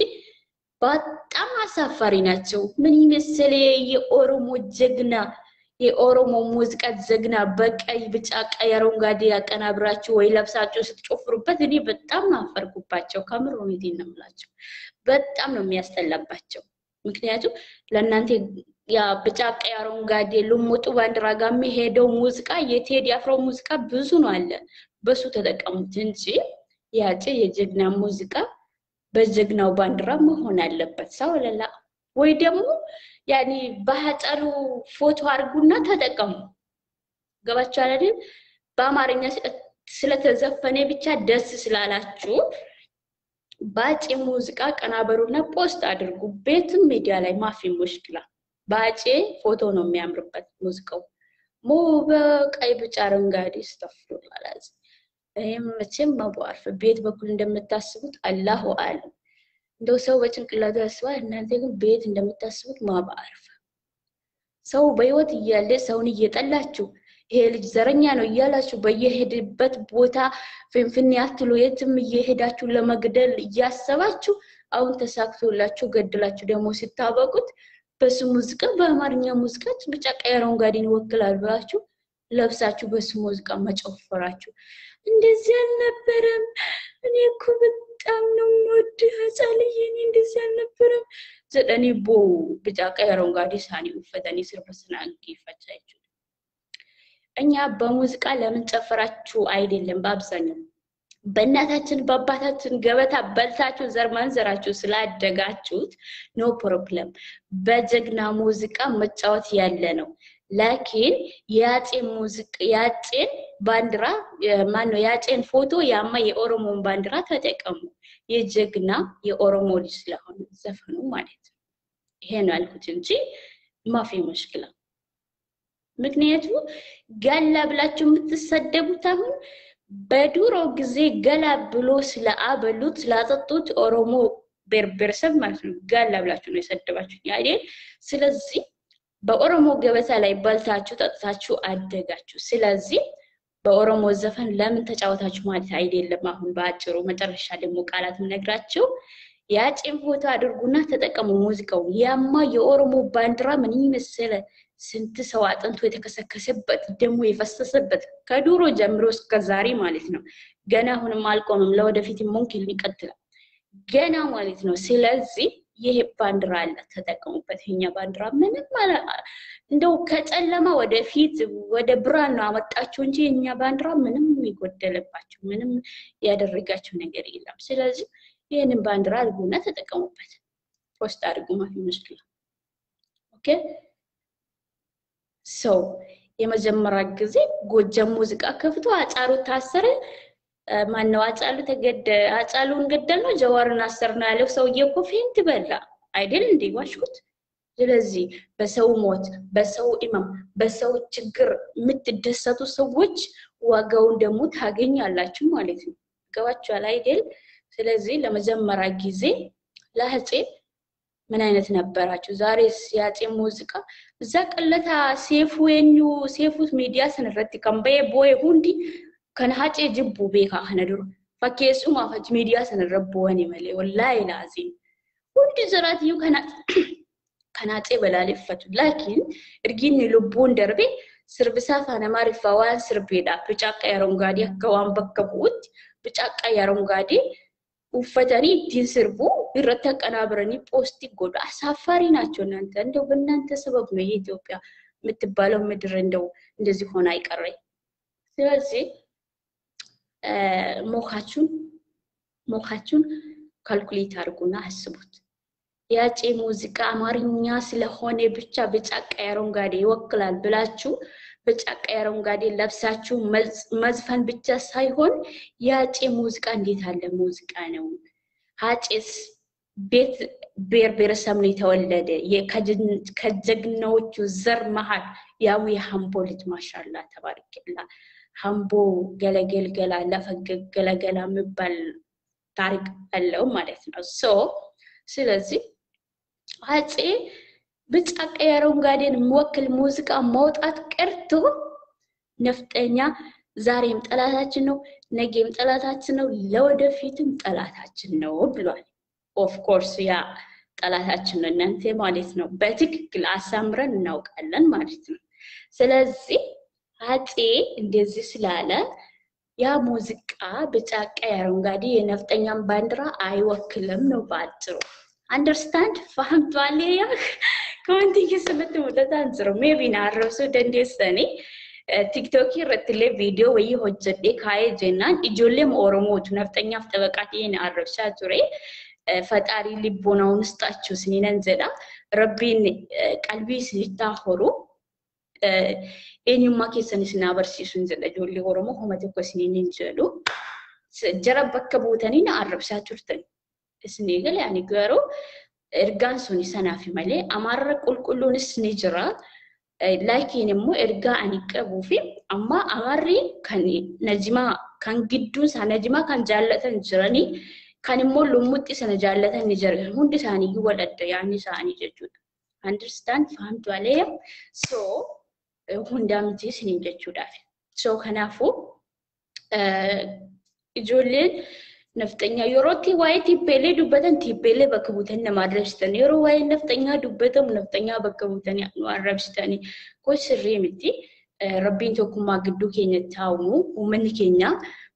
በጣም አሳፋሪ ናቸው ምን ይመስል የኦሮሞ ጀግና የኦሮሞ ሙዚቃ ጀግና በቀይ ብጫቃ ያሮንጋዴ ያቀናብራችሁ ወይ ለብሳችሁ ስትጮፍሩበት እኔ በጣም አፈርኩባቸው ካምሮኒቲ ነምላችሁ በጣም ነው የሚያስተላባቸው ምክንያቱም ለእናንተ ያ ብጫቃ ያሮንጋዴ ልሙጡ ባንድራጋሚ ሄደው ሙዚቃ የቴዲ አፍሮ ሙዚቃ ብዙ ነው አለ በሱ ተጠቀሙት እንጂ ያጨ የጀግና ሙዚቃ በጀግናው ባንድራ መሆን አለበት ሳውለላ ወይ ደግሞ ያኒ በሃጫሉ ፎቶ አርጉና ተጠቀሙ ገባችሁ አይደል በአማርኛ ስለተዘፈነ ብቻ ደስ ስላላችሁ ባጭ ሙዚቃ ቀናበሩና ፖስት አድርጉ ቤትም ሚዲያ ላይ ማፊ ሙሽክላ ባጭ ፎቶ ነው የሚያምርበት ሙዚቃው ሞ በቀይ ብጫ አረንጓዴ ስተፍሩ ማለት መቼም ማባርፍ ቤት በኩል እንደምታስቡት አላሁ አለም እንደው ሰው በጭንቅላቱ ያስባል እናንተ ግን ቤት እንደምታስቡት ማባርፍ ሰው በህይወት እያለ ሰውን እየጠላችሁ ይሄ ልጅ ዘረኛ ነው እያላችሁ በየሄድበት ቦታ ፍንፍን ያትሉ የትም እየሄዳችሁ ለመግደል እያሰባችሁ አሁን ተሳክቶላችሁ ገድላችሁ ደግሞ ሲታበቁት በሱ ሙዚቃ በአማርኛ ሙዚቃ ብቻ ቀየረውን ጋዲን ወክላል ብላችሁ ለብሳችሁ በሱ ሙዚቃ መጨፈራችሁ እንደዚህ አልነበረም እኔ እኮ በጣም ነው ወድ ሐጻልዬ እኔ እንደዚህ አልነበረም ዘጠኒ ቦ ብቻ ቀየረውን ጋዲ ሳኒ ወፈተኒ ስርበስናን ይፈቻችሁ እኛ በሙዚቃ ለምን ጨፈራችሁ አይደለም በአብዛኛው በእናታችን በአባታችን ገበታ በልታችሁ ዘርማን ዘራችሁ ስላደጋችሁት ኖ ፕሮብለም በጀግና ሙዚቃ መጫወት ያለ ነው ላኪን ያጤ ሙዚቃ ያጤ ባንድራ ማን ነው ያጤን ፎቶ ያማ የኦሮሞን ባንድራ ተጠቀሙ የጀግና የኦሮሞ ልጅ ስለሆነ ዘፈኑ ማለት ነው ይሄ ነው አልኩት እንጂ ማፊ ሙሽክላ ምክንያቱም ጋላ ብላችሁ የምትሰደቡት አሁን በዱሮ ጊዜ ገላ ብሎ ስለአበሉት ስላጠጡት ኦሮሞ በርበርሰብ ማለት ነው ጋላ ብላችሁ ነው የሰደባችሁ አይደል ስለዚህ በኦሮሞ ገበታ ላይ ባልታችሁ ተጣጣችሁ አደጋችሁ ስለዚህ በኦሮሞ ዘፈን ለምን ተጫወታችሁ ማለት አይደለም አሁን ባጭሩ መጨረሻ ደግሞ ቃላት ነግራችሁ ያጭን ፎቶ አድርጉና ተጠቀሙ ሙዚቃው ያማ የኦሮሞ ባንድራ ምን ይመስል ስንት ሰው አጥንቶ የተከሰከሰበት ደሞ የፈሰሰበት ከዱሮ ጀምሮ እስከ ዛሬ ማለት ነው ገና አሁንም አልቆምም ለወደፊት ሙምኪን ሊቀጥል ገና ማለት ነው ስለዚህ ይሄ ባንድራ አለ ተጠቀሙበት የኛ ባንድራ ምንም ማለት እንደው ከጨለማ ወደፊት ወደ ብርሃን ነው አመጣችሁ እንጂ የኛ ባንድራ ምንም ይጎደለባችሁ ምንም ያደረጋችሁ ነገር የለም ስለዚህ ይሄንን ባንድራ አድርጉና ተጠቀሙበት ፖስት አድርጉ ማፊ ሙሽኪላ ኦኬ ሶ የመጀመሪያ ጊዜ ጎጃም ሙዚቃ ከፍቶ አጫሩ ታሰረ ማነው አጫሉ ተገደ አጫሉን ገደል ነው ጀዋርን አሰርና ያለው ሰውዬ እኮ ፌንት በላ አይደል እንዴ ዋሽኩት ስለዚህ በሰው ሞት በሰው ኢማም በሰው ችግር የምትደሰቱ ሰዎች ዋጋውን ደግሞ ታገኛላችሁ ማለት ነው ገባችሁ አይደል ስለዚህ ለመጀመሪያ ጊዜ ለህፄ ምን አይነት ነበራችሁ ዛሬ ያጤ ሙዚቃ እዛ ቀለታ ሴፉት ሚዲያ ሰነረት ከንበየ ቦይ ሁንዲ ከነሐጬ ጅቡ ቤካ ከነድሩ fakkeessumaaf achi miidiyaa sana irra bu'anii malee wallaahi laazim hundi jiraatiyyuu kanaatee balaaleffatu laakiin erginni lubbuun darbe sirbisaa faana maariffaa waan sirbeedhaaf bicaaqqa yarongaadii akka waan bakka bu'utti bicaaqqa yarongaadii uffatanii ittiin sirbuu irratti haqanaa biranii poostii godhu asaafaarii naachoo እናንተ እንደው በእናንተ ሰበብ ነው የኢትዮጵያ የምትባለው ምድር እንደው እንደዚህ ሆና አይቀረኝ ስለዚህ ሞካቹን ካልኩሌት አድርጉና አስቡት ያጪ ሙዚቃ አማርኛ ስለሆነ ብቻ በጫቃ ያሮንጋዴ ይወክላል ብላችሁ በጫቃ ያሮንጋዴ ለብሳችሁ መዝፈን ብቻ ሳይሆን ያጪ ሙዚቃ እንዴት አለ ሙዚቃ ነው ሃጪስ ቤት ብሔረሰብ ነው የተወለደ ከጀግናዎቹ ዘር መሃል ያው የሃምቦ ልጅ ማሻአላ ተባረከላ ሃምቦ ገለገላ ለፈገግ ገለገላ የሚባል ታሪክ አለው ማለት ነው ስለዚህ አጼ በጫቃ ያሮንጋዴን ወክል ሙዚቃ ማውጣት ቀርቶ ነፍጠኛ ዛሬም ጠላታችን ነው ነገም ጠላታችን ነው ለወደፊትም ጠላታችን ነው ብሏል ኦፍ ኮርስ ያ ጠላታችን ነው እናንተ ማለት ነው በትክክል አሳምረን እናውቃለን ማለት ነው ስለዚህ አጼ እንደዚህ ስላለ ያ ሙዚቃ በጫቃ ያሮንጋዴ የነፍጠኛን ባንዲራ አይወክልም ነው ባጭሩ understand فهمتوا يا كنت كسمت مدة انظروا maybe نعرفوا دندسني تيك توك يرتلي فيديو وهي هجدي كاي جنان يجولم أورموت نفتني أفتبقاتي نعرف شاتوري فتاري لبوناو نستأشوا سنين زدا ربي قلبي سيتاخرو إني ما كيسان سنابر سيسون زدا جولي أورمو هم تكو سنين جلو جرب بكبوتاني نعرف شاتورتن اسنيغل يعني غيرو ارغان سوني سنافي مالي امار قلقلونس نجرا لاكين مو ارغا اني قبوفي اما اماري كان نجما كان جدو سنجما كان جالتن جراني كان مو لومطي سنجالتن نجر ሁንድ ሳኒ ይወለደ ያኒ ሳኒ ጀጁት understand فهمت عليه so ሁንዳምቲ ስኒ ጀጁዳፍ so ከናፉ ijoolleen نفتنيا يروتي واي تيبلي دوبتن تيبلي بكبوتن نمارشتن يرو واي نفتنيا دوبتن نفتنيا بكبوتن نمارشتني كوش الريمتي ربين توكم ما قدو كينيا تاومو ومن كينيا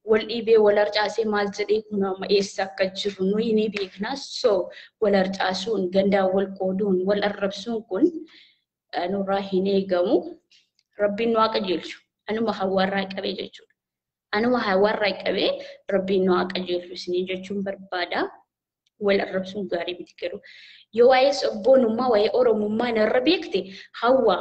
والإيبي والارجاسي مالزدي كنا ما يساكا جرونو يني بيكنا سو والارجاسون غندا والقودون والاربسون كن نوراهيني قامو ربين واقع جيلشو أنا ما حوار رايك أبي جيلشو أنا ما هوريك أبي ربي نوعك أجيل في سنين جتشون بربادا ولا الربسون قاري بتكرو يوايس أبونو ما ويا أورو ما نربيكتي هوا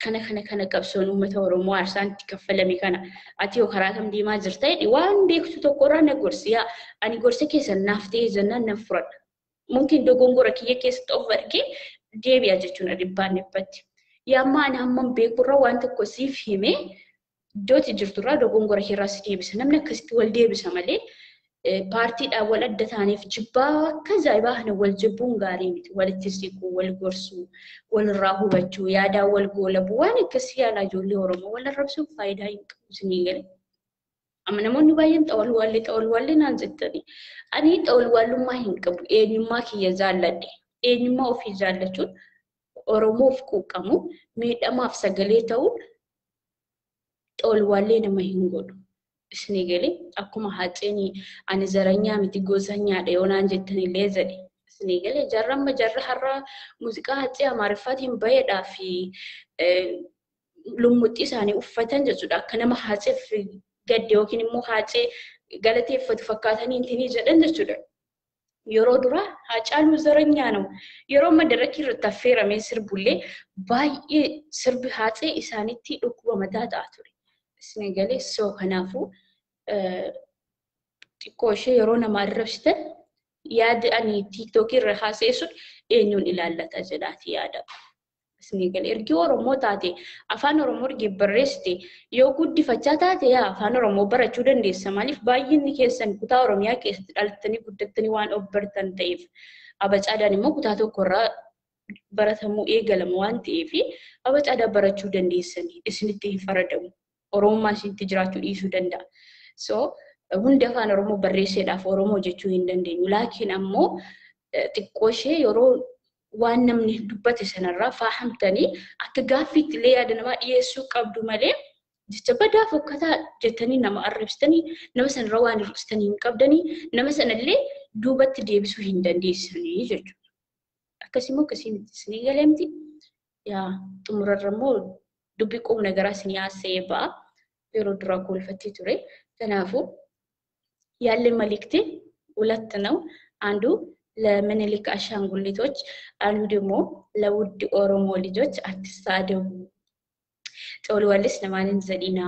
كنا كبسون ومتورو ما عشان تكفل مكانا أتيو خراتهم دي ما زرتاي وان بيكتو تقرأنا قرصيا أنا قرصي كيس النفتي زنا نفرد ممكن دوغونغورا كيه كيس توفركي دي بيجتشون رباني بتي يا ما أنا هم بيكورا وانت كوسيف هيمي دوتي جرتورا دوغونغورا هيراس ديبس نمنا كستي والديبس مالي بارتي اول ادتاني في جبا كذا يباهن والجبون غاريمت والتسيكو والغرسو والراهو بچو يادا والغولب وانا كسيالا جولي ورمو ولا ربسو فايدا ينقسنيغل امنا مون بايم طول والي نانزتني اني طول والو ما ينقب اني ما كي يزالدي اني ما في زالچون ورمو فكوكمو ميدما فسغليتو طول والي نما هنغودو اسنيغلي اكما حاطيني اني زرانيا متي غوسانيا ديونان جتني ليزدي اسنيغلي جرم جرحر موسيقى حاطي امارفاتين بيدا في لومطي ساني وفتن جسودا كنما حاطي في غديو كني مو حاطي غلطي فتفكاتني انتني جدن جسودا يرو درا حاچالو زرانيا نو يرو مدركي رتفير ميسر بولي باي سرب حاطي اسانيتي دكو مداداتوري سنغالي سو هنافو تكوشي يرونا ماربشت ياد اني تيك توكي رخاسيسون اينون الالتا جداتي يادا سنغالي ارجو رومو تاتي افانو رومو رجي برستي يو كودي فچاتاتي يا افانو رومو برچو دندي سماليف باين كيسن كوتا روميا كيس دالتني كودتني وان اوبرتن تيف ابچاداني مو كوتاتو كورا براتمو ايغلم وان تيفي ابچادا برچو دندي سني اسنتي فردم Oromma sinti jiraachuu dhiisuu danda'a. So hunda afaan Oromoo barreesseedhaaf Oromoo jechuu hin dandeenyu. Laakiin ammoo xiqqoo ishee yeroo waan namni dubbate sanarraa fahamtanii akka gaaffiitti illee yaada namaa dhiyeessuu qabdu malee jecha badaa fokkataa jettanii nama arrabsitanii nama sanarra waan hir'istanii hin qabdanii nama sanallee duubatti deebisuu hin dandeessanii jechuudha. Akkasii moo akkasii miti isinii galeemti? Yaa xumurarra immoo dubbii qubna garaa isinii haasa'ee ba'a. Yeroo duraa kolfattee ture. Kanaafuu ያለ መልእክቴ ሁለት ነው። አንዱ ለምኒልክ አሻንጉሊቶች፣ አንዱ ደግሞ ለውድ ኦሮሞ ልጆች አትሳደቡ። ጦልዋልስ ነማንን ዘዲና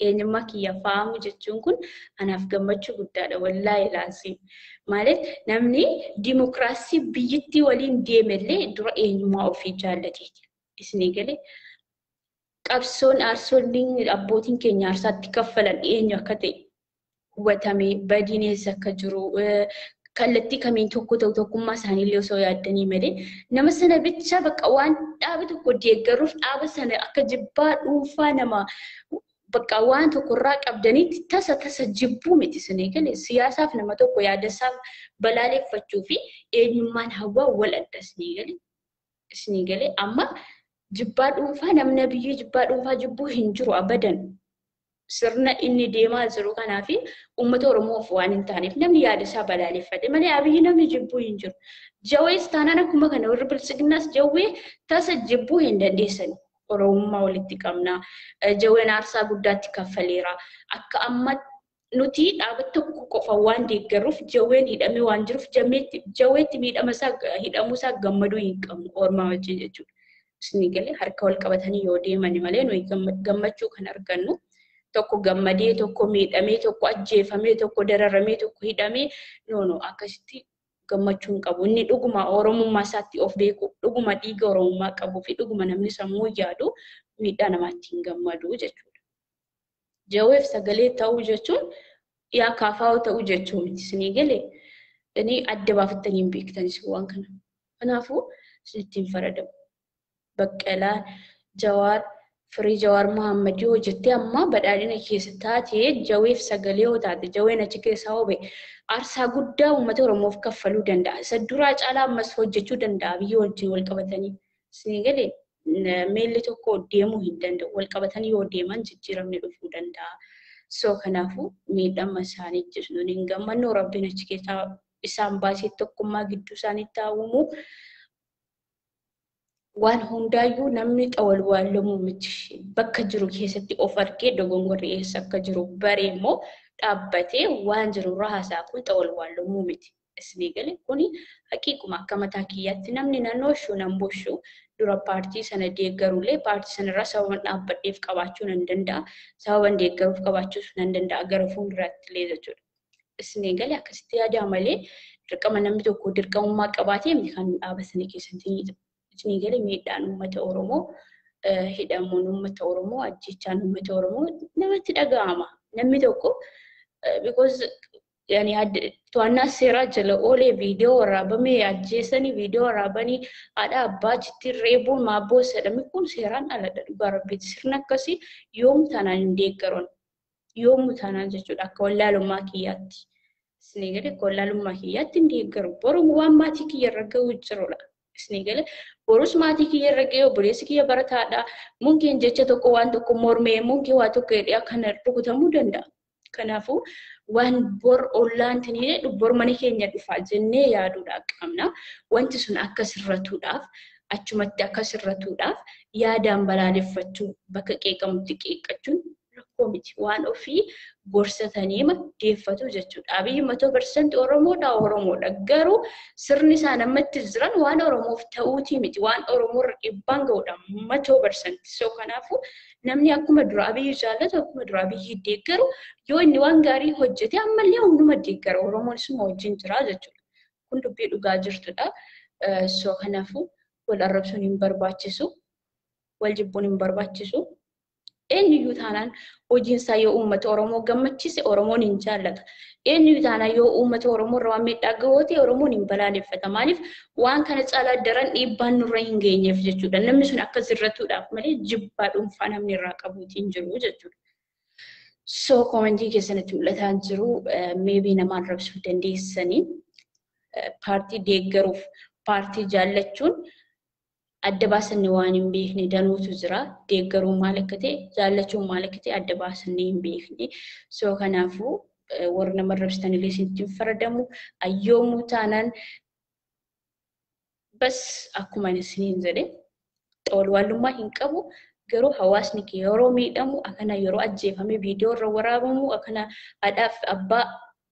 ኤኝማ ኪያፋሙ ጀቹን ኩን አናፍ ገመቹ ጉዳዳ ወላሂ ላዚም ማለት ነምኒ ዲሞክራሲ ብይቲ ወሊን ዴመሌ ዱራ ኤኝማ ኦፊ ጃለቴ እስኒ ገሌ ቀብሶን አርሶልኝ አቦቲን ኬኛ አርሳት ከፈለን ኤኛ ከቴ ወታሜ በዲኔስ ከጅሩ kallattii kamiin tokko tokkummaa isaanii illee osoo yaaddanii malee nama sana bicha bakka waan dhaaba tokko deeggaruuf dhaaba sana akka jibbaa dhuunfaa nama bakka waan tokko irraa qabdaniitti tasa jibbuu miti isinii galee siyaasaaf nama tokko yaadasaaf balaaleffachuu fi eenyummaan hawaa wal adda isinii galee amma jibbaa dhuunfaa namna biyyee jibbaa dhuunfaa jibbuu hin jiru abadan. Sirna inni deemaa jiru kanaafi uummata Oromoof waan hin taaneef namni yaada isaa balaaleffate malee abiyyi namni jibbuu hin jiru. Jawees taanaan akkuma kana warri bilchiginnaas jawwee tasa jibbuu hin dandeessani. Oromummaa walitti qabna. Jawween aarsaa guddaatti kaffaleera. Akka amma nuti dhaaba tokko qofa waan deeggaruuf jawween hidhamee waan jiruuf jawweetti hidhamuu isaa gammaduu hin qabnu Oromoo wajjin jechuudha. Isinii galee harka wal qabatanii yoo deeman malee nuyi gammachuu kan argannu. Tokko gammadee tokko miidhamee tokko ajjeefamee tokko dararamee tokko hidhamee no akkasitti gammachuun qabu. Inni dhuguma Oromummaa isaatti of beeku, dhuguma dhiiga Oromummaa qabuu fi dhuguma namni sammuu yaadu miidhaa namaatti hin gammadu jechuudha. Jaweef sagalee ta'uu jechuun yaa kaafaa ta'uu jechuun miti isinii galee inni adda baafattanii hin beektanis waan kana. Kanaafuu isinitti hin faradamu. Baqqalaa, Jawaar, Firii Jawaar Muhammad yoo jettee amma badhaadhina keessa taatee jaweef sagalee yoo taate jaween achi keessaa hoo ba'e aarsaa guddaa uummata Oromoof kaffaluu danda'a. Isa duraa caalaa ammas hojjechuu danda'a biyya wajjin wal qabatanii. Isinii galee meelli tokko deemuu hin danda'u. Wal qabatanii yoo deeman jijjiiramni dhufuu danda'a. So kanaafuu miidhama isaanii jechuun hin gammannu Rabbiin achi keessaa isaan baasee tokkummaa gidduu isaaniitti uumuu. Waan hundaayyuu namni xawalwaallamuu miti bakka jiru keessatti of argee dogongorri eessa akka jiru baree immoo dhaabbatee waan jiru haasaa kun xawalwaallamuu miti. Isinii galee kuni haqiiquma akka mataa kiyyaatti namni naannoo shuu nan boshuu dura paartii sana deeggaruulee paartii sanarraa sababa dhaabbadheef qabaachuu nan danda'a. Sababa deeggaruuf qabaachuu nan danda'a gara fuulduraatti illee jechuudha. Isinii galee akkasitti yaadaa malee dirqama namni tokko dirqamummaa qabaatee kan dhaabbatanii keessatti isinii galee miidhaan uummata Oromoo hidhamuun uummata Oromoo ajjechaan uummata Oromoo namatti dhaga'ama. Namni tokko because yani to'annaa seeraa jala oolee viidiyoo waraabamee ajjeesanii viidiyoo waraabanii haadha abbaa jittiin reebuun maabboo sadami kun seeraan aladha dhugaa rabbiiti. Sirna akkasii yoomuu taanaan hin deeggaroon yoomuu taanaan jechuudha akka wallaalummaa kiyyaatti. Isinii galee akka wallaalummaa kiyyaatti hin deeggaru. Boru waan maatii kiyyarra ga'uu jirudha. Isinii galee borus maatii kiyyarra ga'ee obboleessi kiyya barataadha. Mungkin jecha tokko waan tokko mormee mungkin waa tokko hidhee akkana rukutamuu danda'a. Kanaafuu waan bor ollaan tanii bor mana keenya dhufaa jennee yaaduudha qabna. Wanti sun akka sirratuudhaaf achumatti akka sirratuudhaaf yaadaan balaaleffachuu bakka qeeqamutti qeeqqachuun rakkoo miti. Waan ofii gorsatanii deeffatu jechuudha. Abiyyi 100% Oromoodha. Garuu sirni isaan ammatti jiran waan Oromoof ta'uutii miti. Waan Oromoorra dhiibbaan ga'uudha 100%. So kanaafuu namni akkuma dura Abiyyi jaallatu akkuma dura Abiyyi deeggaru yoo inni waan gaarii hojjete ammallee hunduma deeggara. Oromoon isuma wajjin jira jechuudha. Kun dubbii dhugaa jirtudha. So kanaafuu wal arrabsuun hin barbaachisu. Wal jibbuun hin barbaachisu. Eenyuyyuu taanaan hojiin isaa yoo uummata Oromoo gammachiise Oromoon hin jaallata. Eenyuyyuu taanaan yoo uummata Oromoo irraa waan miidhaa ga'oote Oromoon hin balaaleffata. Maaliif waan kana caalaa daran dhiibbaan nurra hin geenyeef jechuudha. Namni sun akka sirratuudhaaf malee jibbaa dhuunfaa namni irraa qabuutiin jiru jechuudha. So commentii keessanitti mul'ataa jiru maybe nama arrabsuu dandeessanii paartii deeggaruuf paartii jaallachuun adda baasanne waan hin beekne danuutu jira. Deeggaruun maal akka ta'e jaallachuun maal akka ta'e adda baasanne hin beekne. So kanaafuu warra nama arrabsitan illee isinitti faradamu ayyoomuu taanaan bas akkuma isiniin jedhe xolwaalummaa hin qabu. Garuu hawaasni kee yeroo miidhamu akkana yeroo ajjeefame viidiyoo irra waraabamu akkana haadhaaf abbaa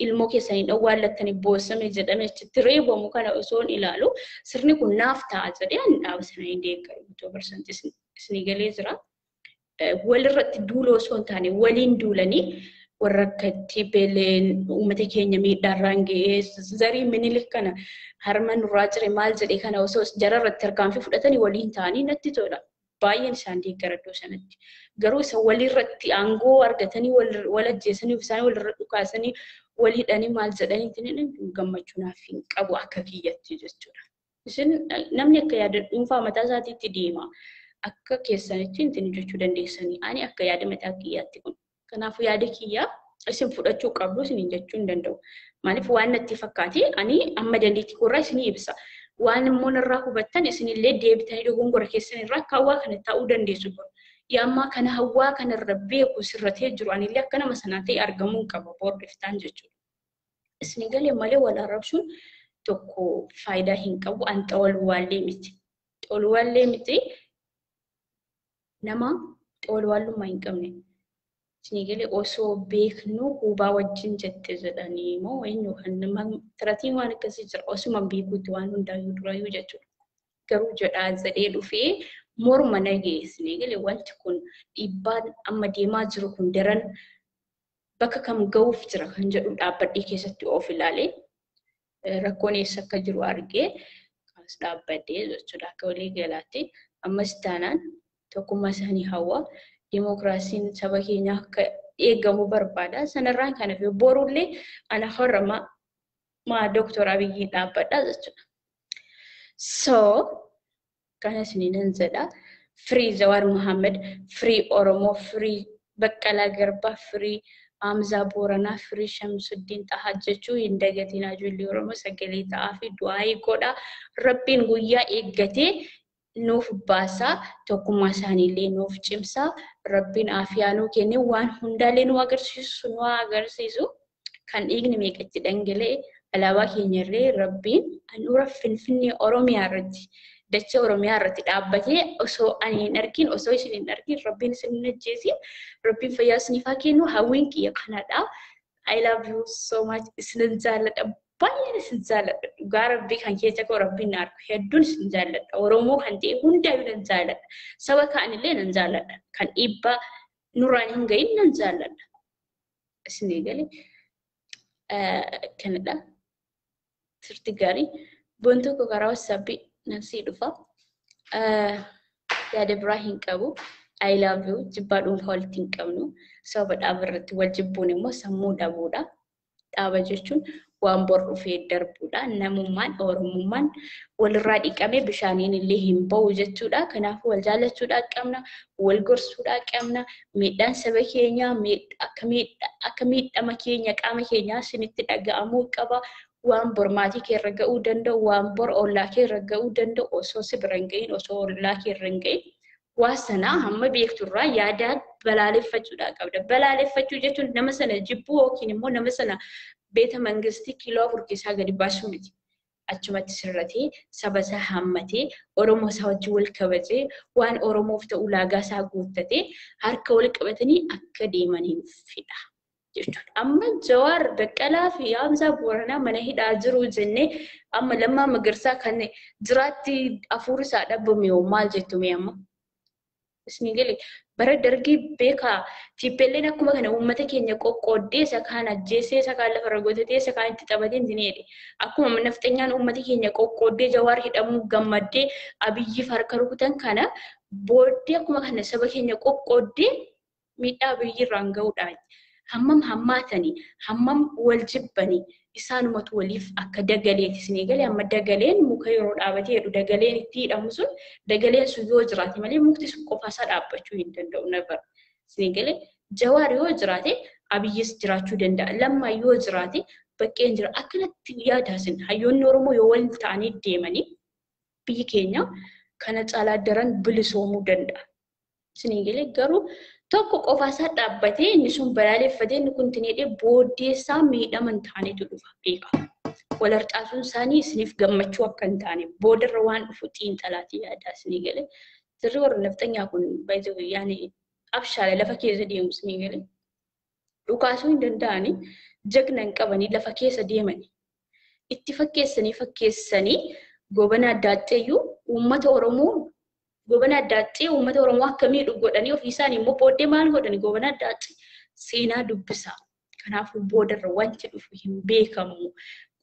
ilmoo keessanii dhawwaalattanii boosame jedhame itti reebamu kana osoo ilaalu sirni kun naaf ta'a jedhee ani dhaaba sana hin deeggaru 100% isinii galee jira. Walirratti duuloo osoo hin taane waliin duulanii warra akkatti beeleen uummata keenya miidhaarraan ga'ee zarii minilik kana harma nurraa cire maal jedhee kana osoo jararratti harkaanfii fudhatanii waliin ta'anii natti tola. Baay'een isaan deeggaradoo sanatti. Garuu isa walirratti aangoo argatanii wal ajjeesanii isaan walirra dhukaasanii wal hidhanii maal jedhanii gammachuu naaf hin qabu akka kiyyatti jechuudha. Isin namni akka yaada dhuunfaa mataa isaatiitti deema. Akka keessanitti isin jechuu dandeessanii ani akka yaada mataa kiyyaatti kun. Kanaafuu yaada kiyyaa isin fudhachuu qabdu isin jechuu hin danda'u. Maaliif waan natti fakkaate ani amma dandeettii korraa isin ibsa. Waan immoo narraa hubattan isinillee deebitanii dogongora keessan irraa akka hawaa kana ta'uu dandeessu. Yaammaa kana hawaa kanarra beeku sirratee jiru anillee akka nama sanaa ta'e argamuu qaba boordiftaan jechuudha. Isin galee malee wal arrabsuun tokko faayidaa hin qabu an xolwaallee miti. Xolwaallee miti nama xolwaallummaa hin qabne. Isin galee osoo beeknu hubaa wajjin jette jedhanii moo eenyu kan nama tiratiin waan akkasii jira osuma beekuutti waan hundaayyuu durayyuu jechuudha. Garuu jedhaa jedhee dhufee morma nageessine galee wanti kun dhiibbaan amma deemaa jiru kun daran bakka kam ga'uuf jira kan jedhu dhaabbadhee keessatti of ilaalee rakkoon eessa akka jiru argee kaas dhaabbadhee jechuudha akka walii galaatti ammas taanaan tokkummaa isaanii hawaa Demokrasiin saba keenya akka eegamu barbaada. Sanarraan kana fi borullee ana harama ma Dr. Abiyyi dhaabbadha jechuudha. So kana isiniin jedha Free Zawar Muhammad, Free Oromo, Free Baqqalaa Garbaa, Free Hamza Boranaa, Free Shamsuddin Tahaa jechuu hin dagatinaa ijoollee Oromoo sagalee ta'aa fi du'aa godha. Rabbiin guyyaa eeggatee nuuf baasaa tokkummaa isaaniillee nuuf cimsaa rabbiin aafiyaanuu kenne waan hundaallee nu agarsiisu kan dhiigni meeqatti dhangala'e alaabaa keenyarree rabbiin handhuura finfinnee Oromiyaa irratti dachee Oromiyaa irratti dhaabbatee osoo ani hin argin osoo isin hin argin rabbiin isin hin ajjeesin rabbiin fayyaa isiniif haa kennu hawwiin kiyya kanadha. I love you so much. Isin jaalladha. Baay'een isin jaalladha. Dhugaa rabbii kan keessa koo rabbiin argu hedduun isin jaalladha. Oromoo kan ta'e hundaayyuu nan jaalladha. Saba kaanillee nan jaalladha. Kan dhiibbaa nurraan hin gahin nan jaalladha. Isin eegale kanadha. Sirti gaarii. Boon tokko karaa wasaabbii nansii dhufa. Yaada biraa hin qabu. I love you. Jibbaa dhuunfaa walitti hin qabnu. Sababa dhaaba irratti wal jibbuun immoo sammuu dhabuudha. Dhaaba jechuun waan bor dhufee darbuudha. Namummaan Oromummaan walirraa dhiqamee bishaaniin illee hin ba'u jechuudha. Kanaafuu wal jaallachuudhaa qabna, wal gorsuudhaa qabna. Miidhaan saba keenyaa akka miidhama keenya qaama keenyaa isinitti dhaga'amuu qaba. Waan bor maatii kee irra ga'uu danda'u, waan bor ollaa kee irra ga'uu danda'u osoo si bira hin gahin, osoo ollaa kee irra hin gahin. Waa sanaa hamma beekturraa yaadaan balaaleffachuudhaa qabda. Balaaleffachuu jechuun nama sana jibbuu yookiin immoo nama sana beeta mangistii kiiloo 4 keessaa gadi baasuu miti. Achumatti sirratee saba isaa hammatee Oromoo isaa wajjin wal kabajee waan Oromoof ta'u ulaagaa isaa guuttatee harka wal qabatanii akka deemaniin fidha jechuudha. Amma Jawaar Baqqalaa fi Hamza Booranaa mana hidhaa jiru jennee amma Lammaa Magarsaa kan jiraatti afur isaa dhabame maal jettume amma? Isni galee bara dargii beekaa tiippelleen akkuma kana uummata keenya qoqqooddee isa kaan ajjeesee isa kaan lafarra gotatee isa kaan itti taphatee hin jedhe. Akkuma nafxanyaan uummata keenya qoqqooddee Jawaar hidhamuu gammaddee Abiyyiif harka rukutan kana booddee akkuma kana saba keenya qoqqooddee miidhaa Abiyyirraan ga'uudhaan hammam hammaatanii hammam wal jibbanii isaanumatu waliif akka dagaleeti isin galee amma dagaleen muka yeroo dhaabatee jedhu dagaleen itti hidhamu sun dagaleen sun yoo jiraate malee mukti sun qofaasaa dhaabbachuu hin danda'u never isin galee Jawaar yoo jiraate Abiyyis jiraachuu danda'a. Lammaa yoo jiraate bakkeen jira. Akkanatti yaadaasin hayyoonni Oromoo yoo wal ta'anii deemanii biyyi keenya kana caalaa daran bilisoomuu danda'a. Isinii galee garuu tokko qofaasaa dhaabbatee inni sun balaaleffatee inni kun tineedhee booddeessaa miidhaman taanetu dhufa beeka. Wal harcaasuun isaanii isiniif gammachuu akka hin taane boodarra waan dhufu xiinxalaatii yaadaa isinii galee. Sirri warra naftanyaa kun baay'ee yaani abshaalee lafa keessa deemu isinii galee. Dhukaasuu hin danda'anii jagna hin qabanii lafa keessa deemanii. Itti fakkeessanii goobana addaatteeyyuu uummata Oromoo goobana addaattii uummata Oromoo akkamii godhanii ofii isaanii immoo booddee maal godhanii goobana addaattii seenaa dubbisaa. Kanaafuu boodarra wanti dhufu hin beekamu.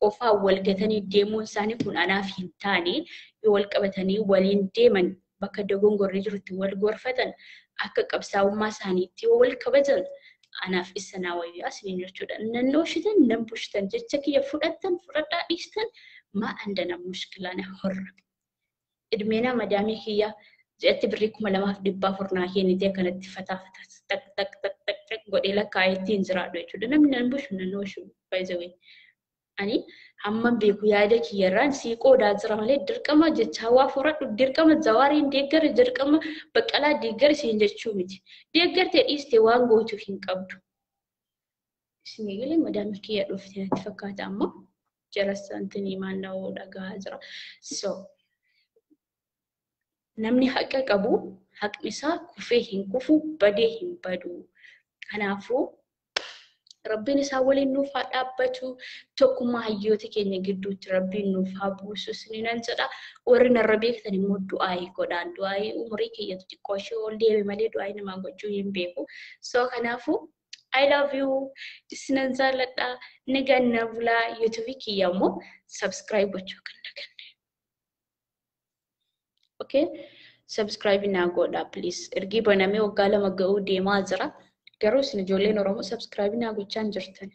Qofaa wal gatanii deemuun isaanii kun anaaf hin taane yoo wal qabatanii waliin deeman bakka dogongorri jirutti wal gorfatan akka qabsaa'ummaa isaaniitti yoo wal kabajatan anaaf isa naa wayyaa isiniin jechuudha. Nannoo shitan nan bushtan jecha kiyya fudhadhaa dhiistan maa andana mushkilaana horra. Idmeena madaamii kiyya jetti birrii 2,400 naa kennitee kanatti fataa tak godhee lakkaa'ettiin jiraadhu jechuudha. Namni nan bushu nannoo shu baay'ee ani hamma beeku yaada kiyyarraan siiqoodaa jira malee dirqama jechaa waa furadhu dirqama Jawaariin deeggare dirqama Baqqalaa deeggare siin jechuu miti. Deeggartee dhiistee waan gootuuf hin qabdu. Isinii galee madaamii kiyya dhuftee natti fakkaata amma jarasantinii maanna'uu dhagaa jira. So namni haqa qabu haqni isaa kufee hin kufu badee hin badu. Kanaafuu Rabbiin isaa waliin nuuf haa dhaabbatu tokkummaa hayyoota keenya gidduutti Rabbiin nuuf haa buusu isiniin jedha. Warri narra beektan immoo du'aayii godhaan. Du'aayii umurii keeyyatu xiqqoo ishee ol deeme malee du'aayii namaa gochuu hin beeku. So kanaafuu I love you. Isinan jaalladha. Nagaan bulaa YouTube kiyya immoo subscribe gochuu kan daganne. Okay? Subscribe naa godhaa please. Ergi banamee waggaa 2 ga'uu deemaa jira. Garuu isin ijoolleen Oromoo subscribe naa gochaan jirtan.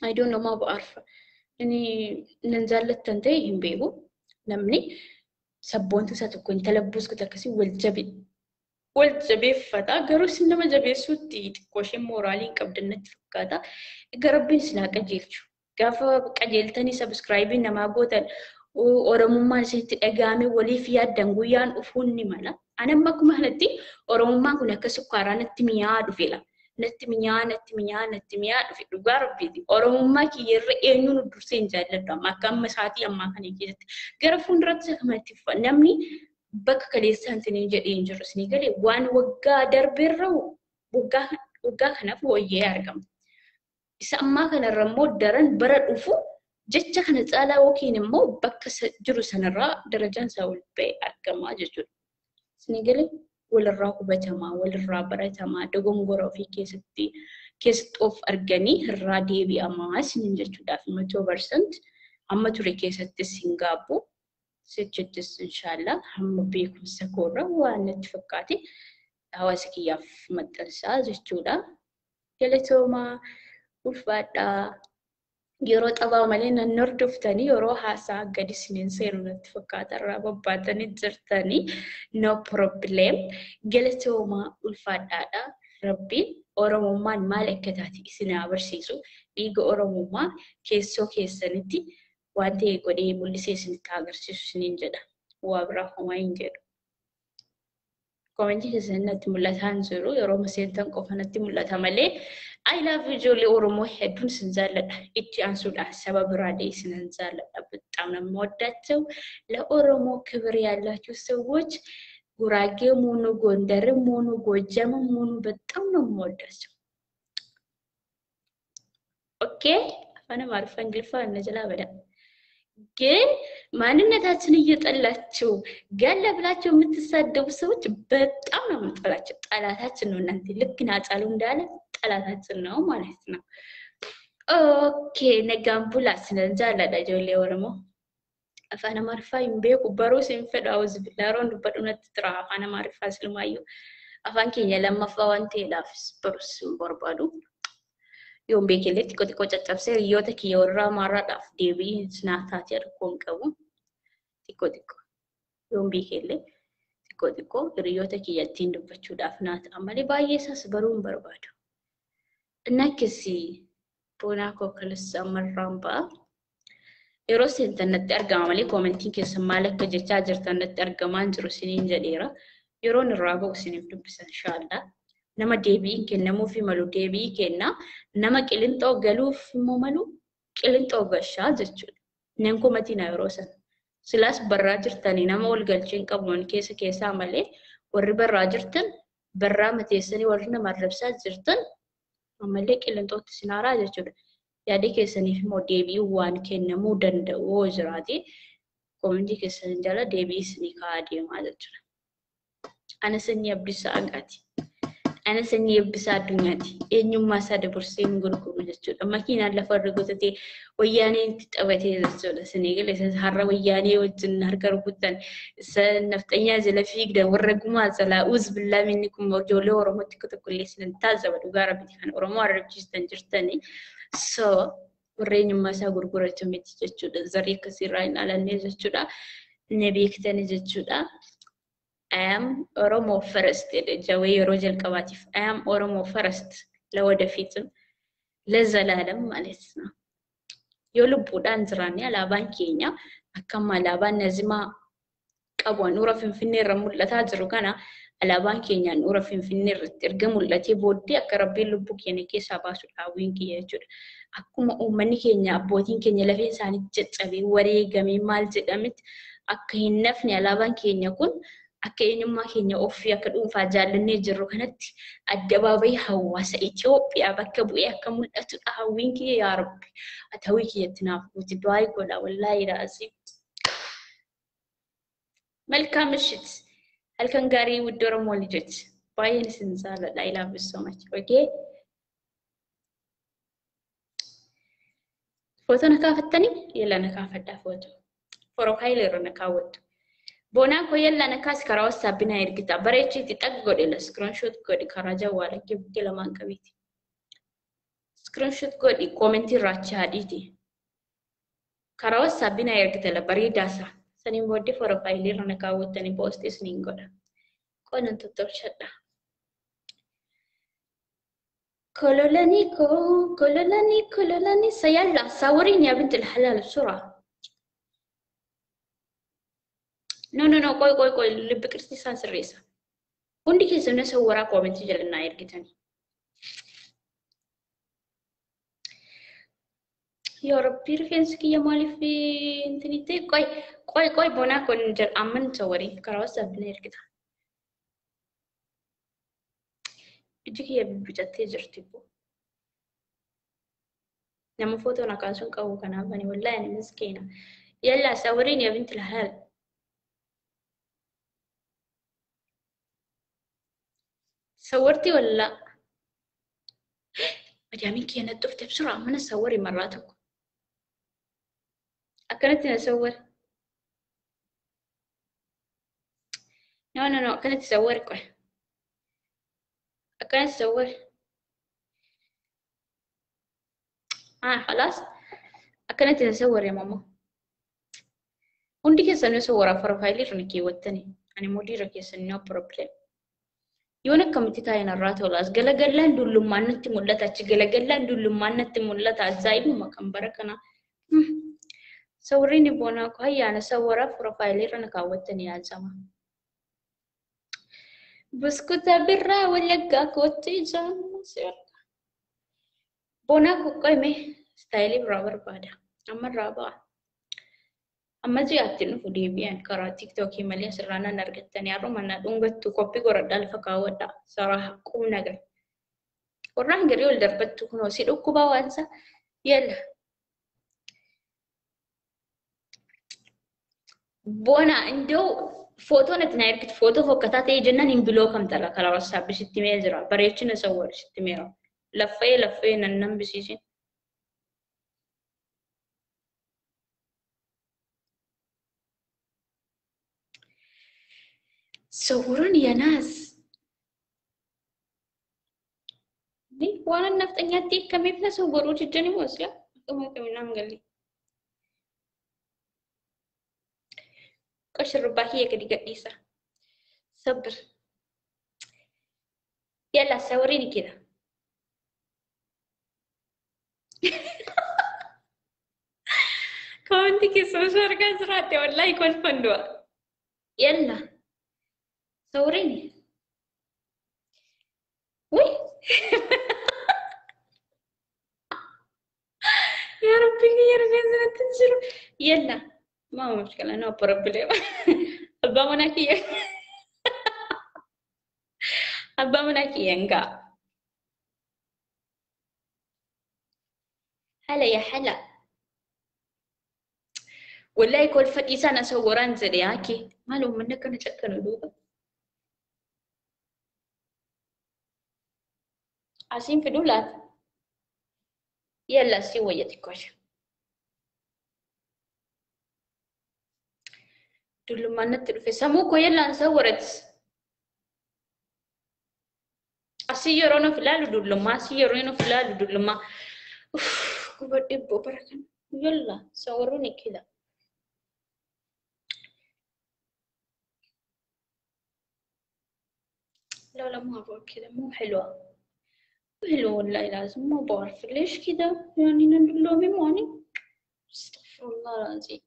I don't know maa bu'aarfa. Inni nan jaallattan ta'e hin beeku. Namni sabboontu isa tokko intala buuskutu akkasii wal jabeeffata. Garuu isin nama jabeessuutti xiqqoo isheen mooraalii hin qabdan natti fakkaata. Egaa Rabbiin isin haa qajeelchu. Gaafa qajeeltanii subscribe namaa gootan Oromummaan isinitti dhaga'ame waliif yaaddan guyyaan dhufuun ni mala. Anamma akkuma kanatti Oromummaan kun akka sukkaaraa natti mi'aa dhufeera. Natti mi'aa dhufe dhugaa Rabbiiti. Oromummaa kiyyarra eenyuun dursee hin jaalladhu amma akka amma isaatii ammaa kana keessatti. Gara fuulduratti akkamatti namni bakka kaleessaan isiniin jedhee hin jiru isinii galee waan waggaa darbeerra waggaa kanaaf wayyee argama. Isa ammaa kanarra immoo daran bara dhufu jecha kana caalaa yookiin immoo bakka jiru sanarraa darajaan isaa ol ba'ee argamaa jechuudha. Isinii galee walirraa hubatamaa, walirraa baratamaa, dogongora ofii keessatti of arganii irraa deebi'amaa isiniin jechuudhaaf 100% amma ture keessattis hin gaabbu. Sechittis inshallah hamma beekumsa koorra waan natti fakkaate hawaasa kiyyaaf maxxansaa jechuudha. Galatoomaa ulfaadhaa. Yeroo xabaa malee nan hordoftanii yeroo haasaa gadi isiniin seenu natti fakkaata irraa babbaatanii jirtanii no problem. Galatoomaa ulfaadhaadha. Rabbiin Oromummaan maal akka taate isin agarsiisu dhiiga Oromummaa keessoo keessanitti waan ta'e godhee mul'isee isinitti agarsiisu isiniin jedha. Waa biraa homaa hin jedhu. Komentii keessan natti mul'ataan jiru yeroo maseentan qofa natti mul'ata malee I love ijoollee Oromoo hedduun isin jaalladha. Itti aansuudhaan saba biraallee isin jaalladha. በጣም ነው የምወዳቸው። ለኦሮሞ ክብር ያላችሁ ሰዎች ጉራጌም ሆኑ ጎንደርም ሆኑ ጎጃምም ሆኑ በጣም ነው የምወዳቸው። ኦኬ አፈነ ማርፈ እንግልፋ እነጀላ በዳ ግን ማንነታችን እየጠላችሁ ጋለ ብላችሁ የምትሳደቡ ሰዎች በጣም ነው የምጠላችሁ። ጠላታችን ነው እናንተ ልክ ናጫሉ እንዳለ ጠላታችን ነው ማለት ነው። ኦኬ ነጋምቡላ ስለንጃላ ዳጆሌ ወረሞ አፋና ማርፋ ይምቤኩ በሮስ እንፈዳውዝ ቢላሮን በዱነት ትራ አፋና ማርፋ ስለማዩ አፋን ኬኛ ለማፋዋንቴ ላፍስ በሮስ ቦርባዱ ዮም ቤኬሌት ቆጥቆ ጨጨብሰ ይዮተ ኪዮራ ማራዳፍ ዴቢ ስናታት ያርኮን ቀቡ ቲኮ ዮም ቤኬሌ xiqqoo hiriyoota kiyyattiin dubbachuudhaaf naata ammalee baay'ee isaas baruun barbaadu. Innakisi boonaa koo kalassa amarraan ba'a. Yeroo seentan natti argama malee koomentiin keessan maal akka jechaa jirtan natti argamaan jiru isiniin jedheera. Yeroon irraa ba'u isiniif dubbisan inshaallah. Nama deebiin kennamuufi malu deebii kenna. Nama qilinxoo galuuf immoo malu qilinxoo gashaa jechuudha. Neen komatiin yeroo san. Silaas barraa jirtanii nama ol galcheen qabuun keessaa malee warri barraa jirtan barraa mateessanii warri nama arrabsaa jirtan ammallee qilinxootti sinaaraa jechuudha. Yaadii keessaniif immoo deebii waan kennamuu danda'u jiraate koomentii keessan jala deebii isinii kaa'aa deemaa jechuudha. Ana sanyii abdisaa agaati. Ana sanyii abdisaa addunyaati. Eenyummaa isaa dabarsee hin gurguru jechuudha. Makiinaan lafa irra gotatee wayyaanee itti taphatee jechuudha. Isinii galee har'a wayyaanee wajjin harka rukutan isa nafxanyaa jala fiigdan warra gumaa jalaa uuzbillaa minni kun ijoollee Oromootti tokkollee isin taasisa dhugaa rabbiiti kan Oromoo arrabsiistan jirtanii. So warra eenyummaa isaa gurgurachuu miti jechuudha. Zarii akkasiirraa hin alannee jechuudha. Inni beektanii jechuudha. I am Oromo first. Jawee yeroo jalqabaatiif I am Oromo first. Lawadafiitu ለዘላለም ማለት ነው. Yoo lubbuudhaan jiraanne alaabaan keenya akkama alaabaan nazimaa qabu nuura Finfinnee irra mul'ataa jiru kana alaabaan keenya nuura Finfinnee irratti erga mul'atee booddee akka Rabbiin lubbuu keenya keessaa baasu hawwiin kiyya jechuudha. Akkuma uummanni keenya abbootiin keenya lafeen isaanii caccabee wareegamee maal jedhametti akka hin nafne alaabaan keenya kun akka eenyummaa keenya ofii akka dhuunfaa jaallannee jirru kanatti addabaabayii hawaasa Itoophiyaa bakka bu'ee akka mul'atudha hawwiin kiyya yaa Rabbi. Ati hawwii kiyyatti naaf nuti du'aa godha wallaahi raasii. መልካም ምሽት halkan gaarii ውድ ኦሮሞ ልጆች ባይን ስንዛለዳ I love you so much. Okay? ፎቶ ነካፈተኒ የላ ነካፈዳ ፎቶ ፕሮፋይል ይሮ ነካወጥ ቦና ኮየላ ነካስ ከራውስ ሳቢና ይርግታ በሬቺ ትጠቅ ጎደለ ስክሪንሾት ጎዲ ከራጃ ዋለ ግብቴ ለማንቀቢት ስክሪንሾት ጎዲ ኮሜንት ራቻ ዲቲ ከራውስ ሳቢና ይርግታ ለበሪዳሳ ሰኒም ወዲ ፕሮፋይል ይሮ ነካወተኒ ፖስቲስ ኒንጎዳ ቆነን ተተብሸዳ كولولاني سيلا صوريني يا بنت الحلال بسرعة. No قوي اللي بكرتي سانس الرئيسة. وندي كيس نسورا كومنتي جلنا يركتني. يا ربي رفينسكي يا مالي في انتنيتي قوي بونا كون جل أمن صوري كراوس أبني يركتها. بيجيك يا بيجاتي جرتيبو. لما فوتو نكاسون كاو كنافني والله أنا مسكينة. يلا صوريني يا بنت الحلال. صورتي ولا؟ مدامينك أنا تفت بسرعة من صوري مراتك. أكنت أصور. No أكنت أصور كوي. أكنت أصور. خلاص أكنت أصور يا ماما. وندي كيسان نصور بروفايلي رنكي وتني. أنا مديرك كيسان no problem. يونا كمتي تاين الرات ولا أزجلجلان دول ما نتي مولتا تجلجلان دول ما نتي مولتا زايد ما كم بركنا. صوريني بونا كهي أنا صورة بروفايلي رنكا وتني يا زمان. بسكوت برا ولا كاكوتي جان سير. بونا كوكاي مه ستايلي برابر بادا. أما رابع. أما جاتين فودي بيان كرا تيك توكي مليا سرانا نرجتني أرو منا دونغتو كوبي كورا دال فكاودا صراحة كوم نجر. وراه غريول دربتو كنو سيدو كوبا وانسا يلا. بونا عندو فوتو نتناير كت فوتو فوكتات جنن ينبلو كم ترى كلا رصاب بستمية زرا بريتش نصور ستمية لفي ننم بسيسين صوروني يا ناس دي وانا نفط انياتي كمي بنا صورو جدني موسيا كمي نام قالي كشر باهية كدي قديسة صبر. يلا صوريني كده. كونتي كيسو شاركة سراتي والله يكون فندوة. يلا صوريني. وي. يا ربي يا ربي تنزل. يلا ما هو مشكلة نو بروبليم. أبا مناكي أبا مناكي ينقع. هلا يا هلا. والله يكون فديسة أنا صوران زرياكي ما لو منك أنا شكل دوبا عايزين في دولات. يلا سوي يتكوش دول ما نتر في سموكو. يلا نصورت أسيرونا فلالو دول ما أسيرونا فلالو دول ما كبر دبو بركان. يلا صوروني كذا. لا لا ما أبغى كذا مو حلوة. حلو والله لازم ما بعرف ليش كذا يعني ندلو بماني. استغفر الله العظيم.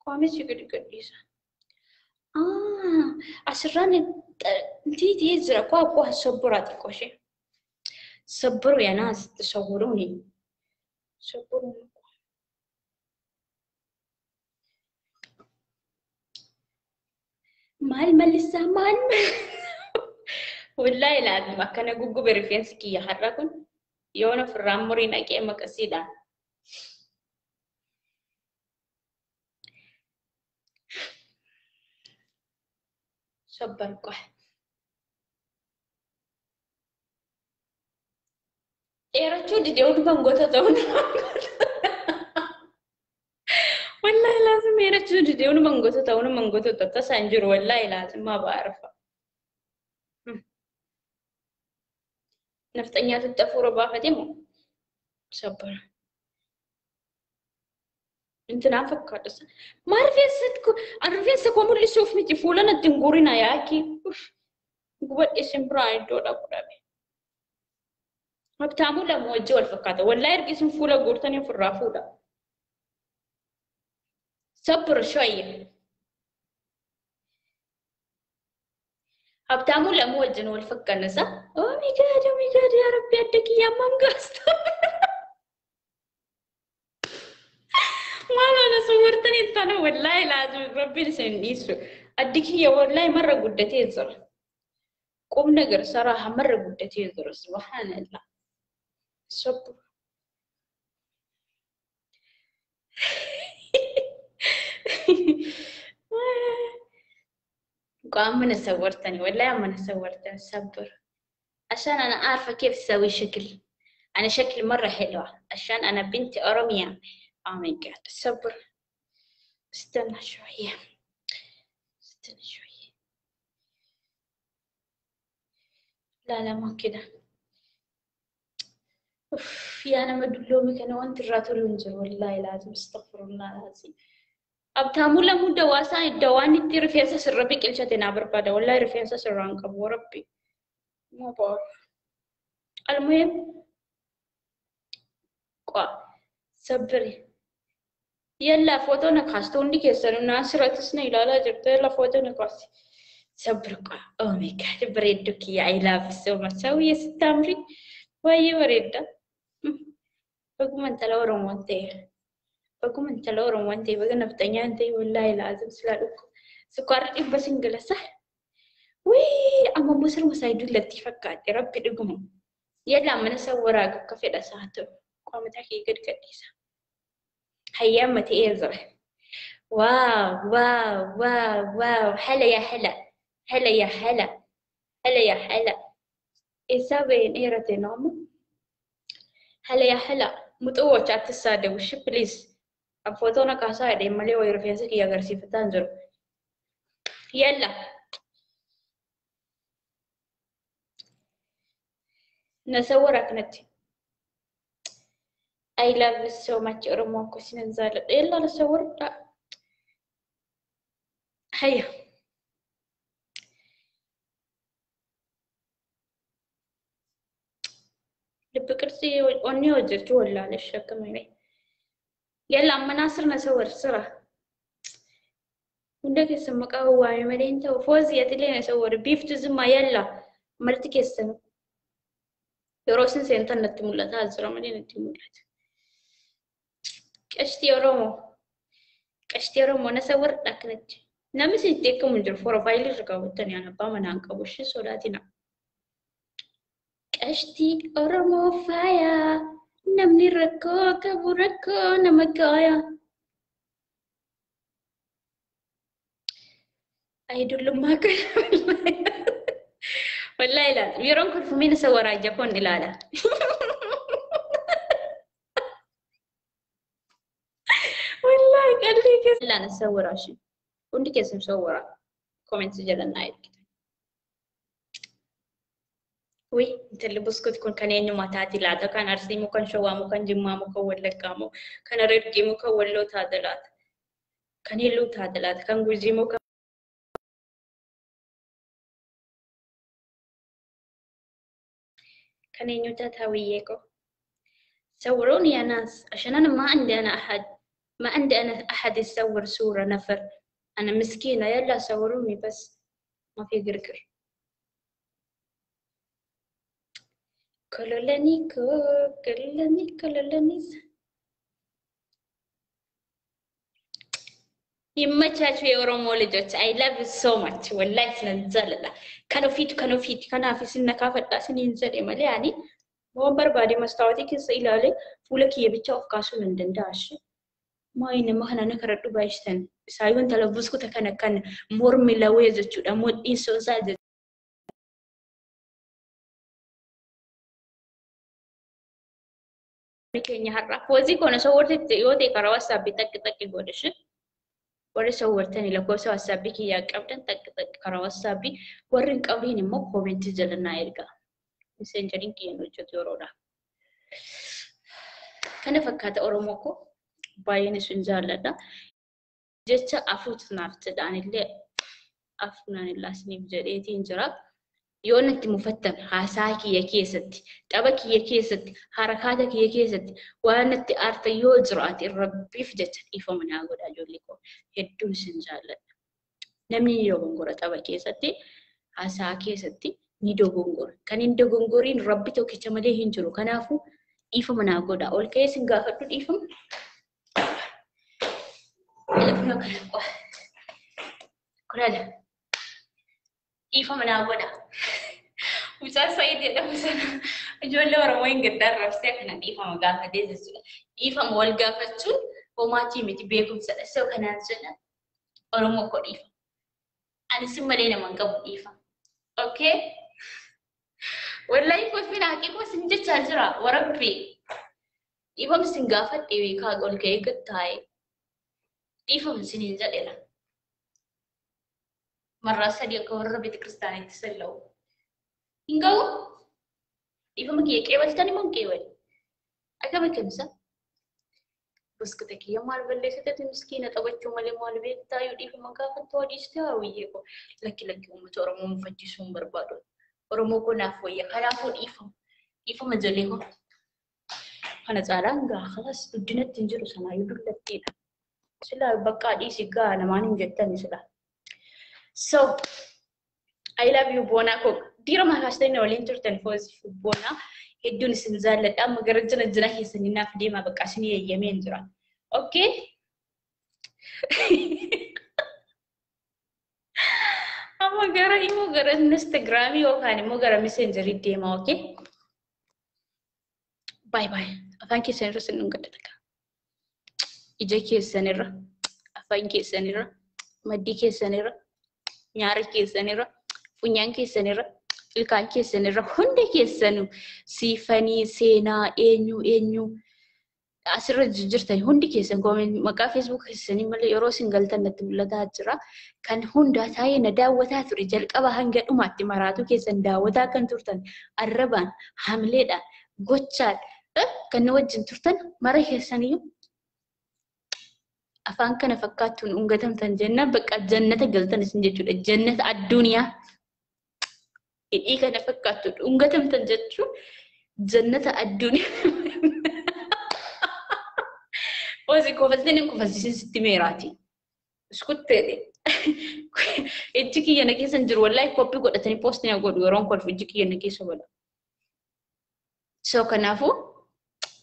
قامت يقول قديسة. عشراني انتي يزرع كوا صبراتي كوشي. صبروا يا ناس تصوروني. صبروني. مال لسه مال. والله لازم أكنا جوجو بريفينسكي يحركون يونا في الرامورين أكيد مكسيدا. صبر كح. إيه رجوا دي ديون بانغوتا تون. والله لازم إيه رجوا دي ديون بانغوتا تون بانغوتا تتا سانجر والله لازم ما بعرفها. نفتنيات التفور بافة مو. صبر. انت نافك كارس. ما عارفين ستكو. عارفين سكو اللي شوفني تفولنا تنقورنا ياكي. قوات اسم براين دولا برابي. ما بتعمل موجه الفكاتة والله يرقي اسم فولا قورتني في الرافولا. صبر شوية. بتعمل موجه والفكة نسا. oh my god يا ربي أدك يا مام قاست. ما أنا صورتني أنا والله لازم ربي لسنيسو. أدك يا والله مرة قدتي الزر. قوم نقر صراحة مرة قدتي الزر سبحان الله. صبر. قام من صورتني والله من صورتني. صبر عشان أنا عارفة كيف أسوي شكل. أنا شكلي مرة حلوة عشان أنا بنت أرمية. oh my god صبر. استنى شوية. استنى شوية. لا لا ما كده. أوف يا أنا مدلومك أنا وأنت الراتول ينزل والله لازم استغفر الله العظيم. أبتامولا مدة واسع الدواني تير فيها سربي كل شيء تنابر بعد والله رفيع سرانك أبو ربي ما بعرف. المهم صبري. يلا فوتو نكاستوني كيسانو ناصرة تسنى لا جبت يلا فوتو نكاستي. صبرك oh my god بريدك يا I love so much سوي ستامري وهي بريدة. بقوم انت لو رومانتي. بقوم انت لو رومانتي بقى نفتني انت والله لازم سلالك سكر بس انجلس صح. وي أما مصر مسايدو التي فكات يا ربي دقهم. يلا من صوراك كفي دساتو قامت حكي قد كديسة. هيا ما تيزر. واو واو واو واو هلا يا هلا. هلا يا هلا. هلا يا هلا. إسابين إيرتي نوم. هلا يا هلا متوجه أتساعد وش بليز. أفوتونا كاساعد مالي ويرفيسك يا غرسي فتانجر. يلا نصورك نتي. I love you so much أرمو كوسين زالت. يلا نصور. هيا كب كرسي وني وجرت ولا للشك مني يلا أما ناصر نصور صرا عندك اسمك هو عمل أنت وفوزي أتلين نصور بيف تزما يلا مرتك اسم يروسن سنتر نتمولات هذا مالي نتمولات قشتي رومو نصور لكنت نامس يتيكم من البروفايل ركابتني أنا بامن عنك وش سولاتنا قشتي رومو فايا نمني ركو كبو ركو نمكايا أيدل ما كان والله لا يرون كل فمين صور جابون لا والله قال لي كيف لا نصور عشان كنت كيف مصورة كومنت جلنا عيد وي انت اللي بسكت كون كان ينو ما تاتي لا كان ارسي مو كان شوا مو كان جما مو كان ولا كامو كان ريرجي مو كان ولو تادلات كان يلو تادلات كان غوجي مو كان ينو تاتاويكو صوروني يا ناس عشان انا ما عندي انا احد يصور صورة نفر انا مسكينة يلا صوروني بس ما في قرقر كلولاني يمتشاتو يا أورومو لجوت I love you so much والله سننزل كانوا فيت كان في سنة كافة سننزل إمالي يعني مو بربادي مستواتي كيس إلالي فولك يبيتشا أفكاسو لندن داش ما إنما هنا نكرر بايشتن سايون تلبسكو كان مور ملاويز تشودا مود إنسو زاد كينيا هرا فوزي كنا صورت يودي كراوس سابي تك غودش ورا صورتني لكوسو واتسابي كيا قبدن تك كرا واتسابي ورين قبرين مو كومنت جلنا يرغا مسنجرين كينو جورودا كان فكات اوروموكو باين سنجالدا جتا افوت نافت دانيله افنان لاسني بجريتي انجرا يونت مفتن حاساكي يكيست تبكي يكيست حركاتك يكيست وانت ارتيو جرات ربي فجت يفهم انا اقول اجوليكو هدون سنجال نمني يوغونغورا تبكي ستي حاساكي ستي نيدو غونغور كان ندو غونغورين ربي تو كچملي هنجرو كنافو يفهم انا اقول اول كيس غافدو يفهم كرالا يفهم انا اقول وصار سعيد يا مثلا جول لورا وين قدر نفسك أنا إيفا مقافة ديزس إيفا مول قافة شو وما تيمي تبيكم سو كنان سنة أرومو كو إيفا أنا سمرينا من قبل إيفا أوكي والله يفوت فينا حقيقة سنجة تجرا وربي إيفا مسنقافة إيوي كاقول كي قطاي إيفا مسنين زليلا مرة سريع كوربي تكريستاني تسلو Ingau, ibu mungkin kewal tani mungkin kewal. Agak macam sa. Bos kita kia mal beli kita tu miskin atau baju mal mal beli tayu ibu mungkin kan tu ada istilah wiye ko. Laki-laki umur orang mau fajis sumber baru. Orang mau kena foya. Kalau pun ibu menjadi ko. Karena cara enggak, kelas tu dinet tinjau sana ibu lagi. Sila bakal isi ga namanya jetan sila. So, I love you bona ko. Dira mahastay na walin turtan fos bona. Hedun sinzalat am garajana jana hisan naf di ma bakasini yemen jura. Okay? Ama gara imo gara Instagram yo kan imo gara messenger di ma okay? Bye bye. Thank you so much nung kadaka. Ije kesanira. Afan kesanira. Maddi kesanira. Nyara kesanira. Funyaan keessanirra, ilkaan keessanirra, hundi keessanu siifanii seenaa eenyu asirra jirtan hundi keessan maqaa Facebook keessanii malee yeroo isin galtan natti mul'ataa jira. Kan hundaa taa'ee na daawwataa ture jalqaba hanga dhumaatti maraatu keessan daawwataa kan turtan arrabaan, hamileedhaan, gochaan kan na wajjin turtan mara keessaniyyuu afaan kana fakkaattuun ungatamtan jenna bakka jannata galtan isin jechuudha. Jannata addunyaa. Ini kan fakkaattu ungatamtan jechuun جنة الدنيا وزي كوفلتني كوفلتين ست ميراتي اسكت لي اتجي انا كيس انجر والله كوبي قد اتني بوستني اقول ويرون كل في اتجي انا كيس ولا سو كنافو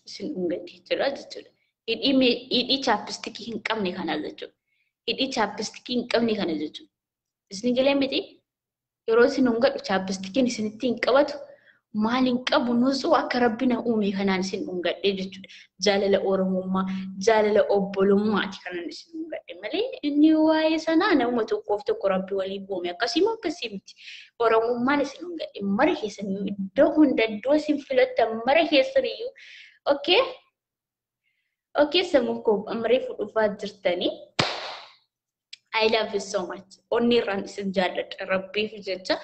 سن انغدي ترى ترى إدي chapstick hin qabne kana jechuudha. Iddi chapstick hin qabne kana jechuudha. Isni galee miti yeroo isin hungadhu chapstickin isinitti hin qabatu maal hin qabu nusu akka rabbina uume kanaan isin hungadhe jechuudha. Jaalala oromummaa, jaalala obbolummaati kanaan isin hungadhe malee inni waa'ee sanaa nama tokkoof tokko rabbi waliin uume akkasii miti. Oromummaan isin hungadhe mara keessan iddoo hunda iddoo isin filattan mara keessan iyyuu okay. Okay, samuko amri fudufa jirtani. I love you so much. Onni ran isin jaalladha rabbiif jecha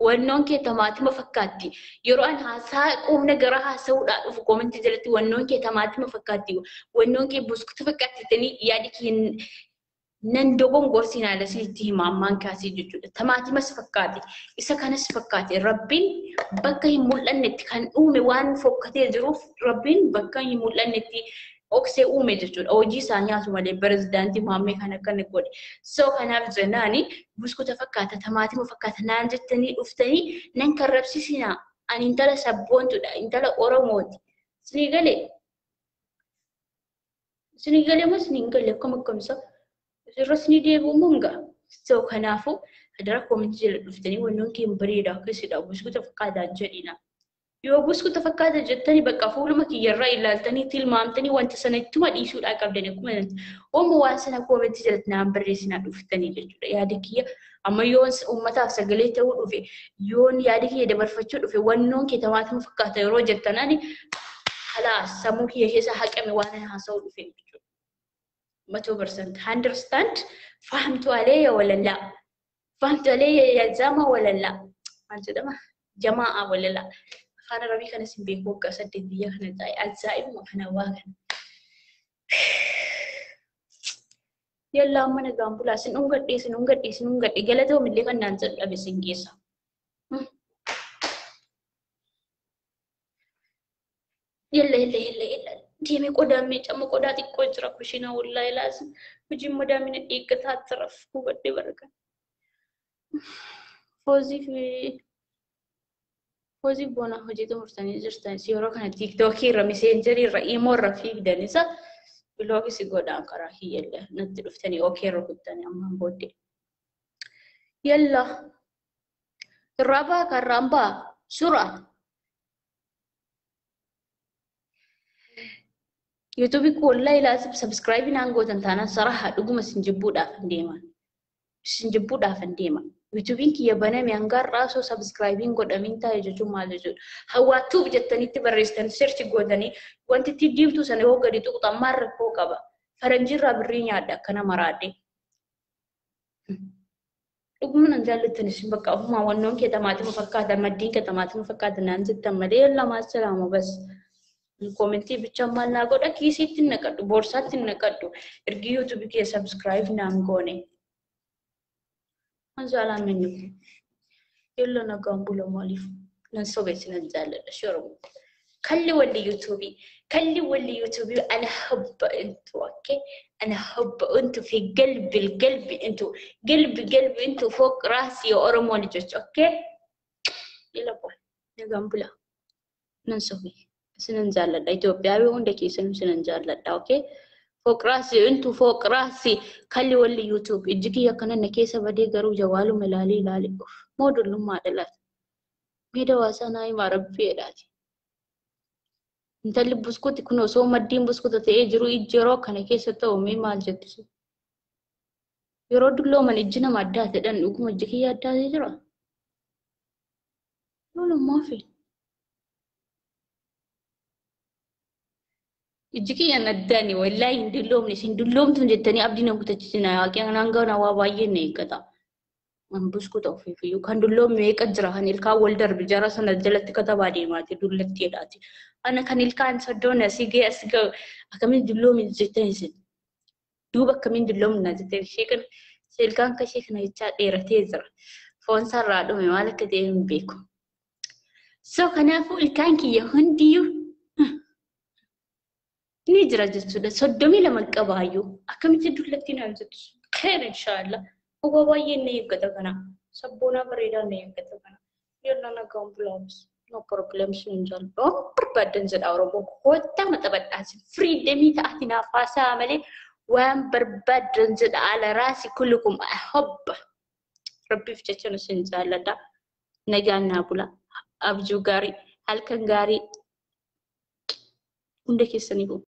wannoon kee tamaatima fakkaatti. Yeroo an haasaa qomna gara haasa'uudhaa dhufu koomenti jalatti wannoon kee tamaatima fakkaatti. Wannoon kee buskuta fakkaatti tanii yaadi kee nan dogongorsiin haala isinitti hima ammaan kaasee jechuudha. Tamaatimas fakkaate. Isa kanas fakkaate. Rabbiin bakka hin mul'annetti kan uume waan fokkatee jiruuf Rabbiin bakka hin mul'annetti oksee uume jechuudha. Hojii isaa nyaatu malee pirezidaantii Muhammad kan akkana godhe. So kanaaf jennaani buskuta fakkaata tamaatima fakkaata naan jettanii dhuftanii nan karrabsisinaa. Ani intala sabboontuudha. Intala Oromooti. Sinii galee moo sinii galee akkamisa? Sirrasni deebi'u munga. So kanaafu hadara koomenti jala dhuftanii wannoon kee bareeda akkasidha. Buskuta fakkaataa jedhina. Yoo buskuta fakkaata jettanii bakka fuuluma kiyyarraa ilaaltanii tilmaamtanii wanta sana ittuma dhiisuudhaa qabdanii akkuma oomo waan sana koomenti jalatti naan barreessinaa dhuftanii jechuudha. Yaada kiyya amma yoon uummataaf sagalee ta'uu dhufe yoon yaada kiyya dabarfachuu dhufe wannoon kee tamaatima fakkaata yeroo jettanaani halaas sammuu kiyya keessa haqame waan haasa'uu dhufe jechuudha. 100% understand fahamtu alayya wala la fahamtu alayya ya jama wala la maal jamaa wala la Kana rabi kana simbeeku akka saddeet biyya kana ta'e ajaa'ibuma kana waa kana. Yalla mana gaambulaa sin hungadhee galata homillee kan naan jedhabe sin geessa. Yalla deemee qodaa miicama qodaa xiqqoo jira kushina wallahi laasim hojiin madaamina eeggataa taraf hubadhee baraka. Hojii bona hojii tumurtanii jirtan yeroo kana TikTokii irra messengerii irra imo irra fiigdanisa biloogii si godhaan karaa hiyyalla natti dhuftanii okay irra kuttanii ammaan booddee. Yalla irraa karrambaa suuraa YouTube ko wallahi laazim subscribe naan gootan taanaan saraha dhuguma sinjibbuudhaaf hin deema. YouTube kiyya baname hangarraa so subscribing godhamin taa'e jechuun maal jechuudha. Hawwaatuuf jettanitti barreessitan search godhanii wanti itti diimtuu sana yoo gadi tuqxan maal rakkoo qaba. Faranjiirraa birrii nyaadha akkana maraadhee. Dhuguma nan jaallattanis bakka ofumaa wannoon kee tamaatima fakkaata maddiin kee tamaatima fakkaata naan jettan malee lamaa salaamu bas. Komentii bicha maal naa godha kiisiitti naqadhu boorsaatti naqadhu ergi YouTube kee subscribe naan goone. Anjala menu. Yalla na gambula malif. Nan sobeeti nan jaalladha shoromu. Kalli walli YouTube ana habba intu okay. Ana habba intu fi qalbi intu fوق راسي Oromo ni jecha okay. Yalla boy. Na gambula. Nan sobeeti. Sinan jaalladha Itoophiyaa hunda keessan sinan jaalladha okay. فوق راسي خلي ولي يوتيوب يجيكي يكنا نكيسة بدي قرو جوالو ملالي مودو لما دلات ميدا واساناي ما ربي داتي انت اللي بسكوت يكونو سو مدين بسكوت تيجرو يجرو كنا كيسة تو مي مال جتسو يرود لو من الجنة ما دات دان وكم يجيكي يادات يجرو لولو ما في Ijiki yang nadani, wallahi indulom tunjetani abdi nak kutacina, yang nangga nawawaye ne kata. Mampusku tau fifi, you kan dulom mereka jerahan ilka walder bicara sana jalan kata badi mati dulet tiada ti. Anak kan ilka ansodona sige kami dulom injetani sen. Dua kami dulom na jetani shekan ilkan kasih na icat era tezer. Phone sarado memang kita yang beku. So kanaafuu ilkaan kiyya hundiyyuu ni jira jechuudha. 32 qabaayyuu akkamitti dullatti naan jettu. Kheer inshallah. Uga baay'ee inni eeggata kana. Sabboonaa bareedaa inni eeggata kana. Yalla nagaan bulaams. No problems hin jallu. Barbaadan jedha Oromoo. Kottaa maxabadhaasi. Freedom ta'ati naaf haasaa malee waan barbaadan jedha ala raasi kullukum hobba. Rabbiif jecha nu sin jaalladha. Nagaan naa bula. Abjuu gaarii. Halkan gaarii. Hunda keessaniif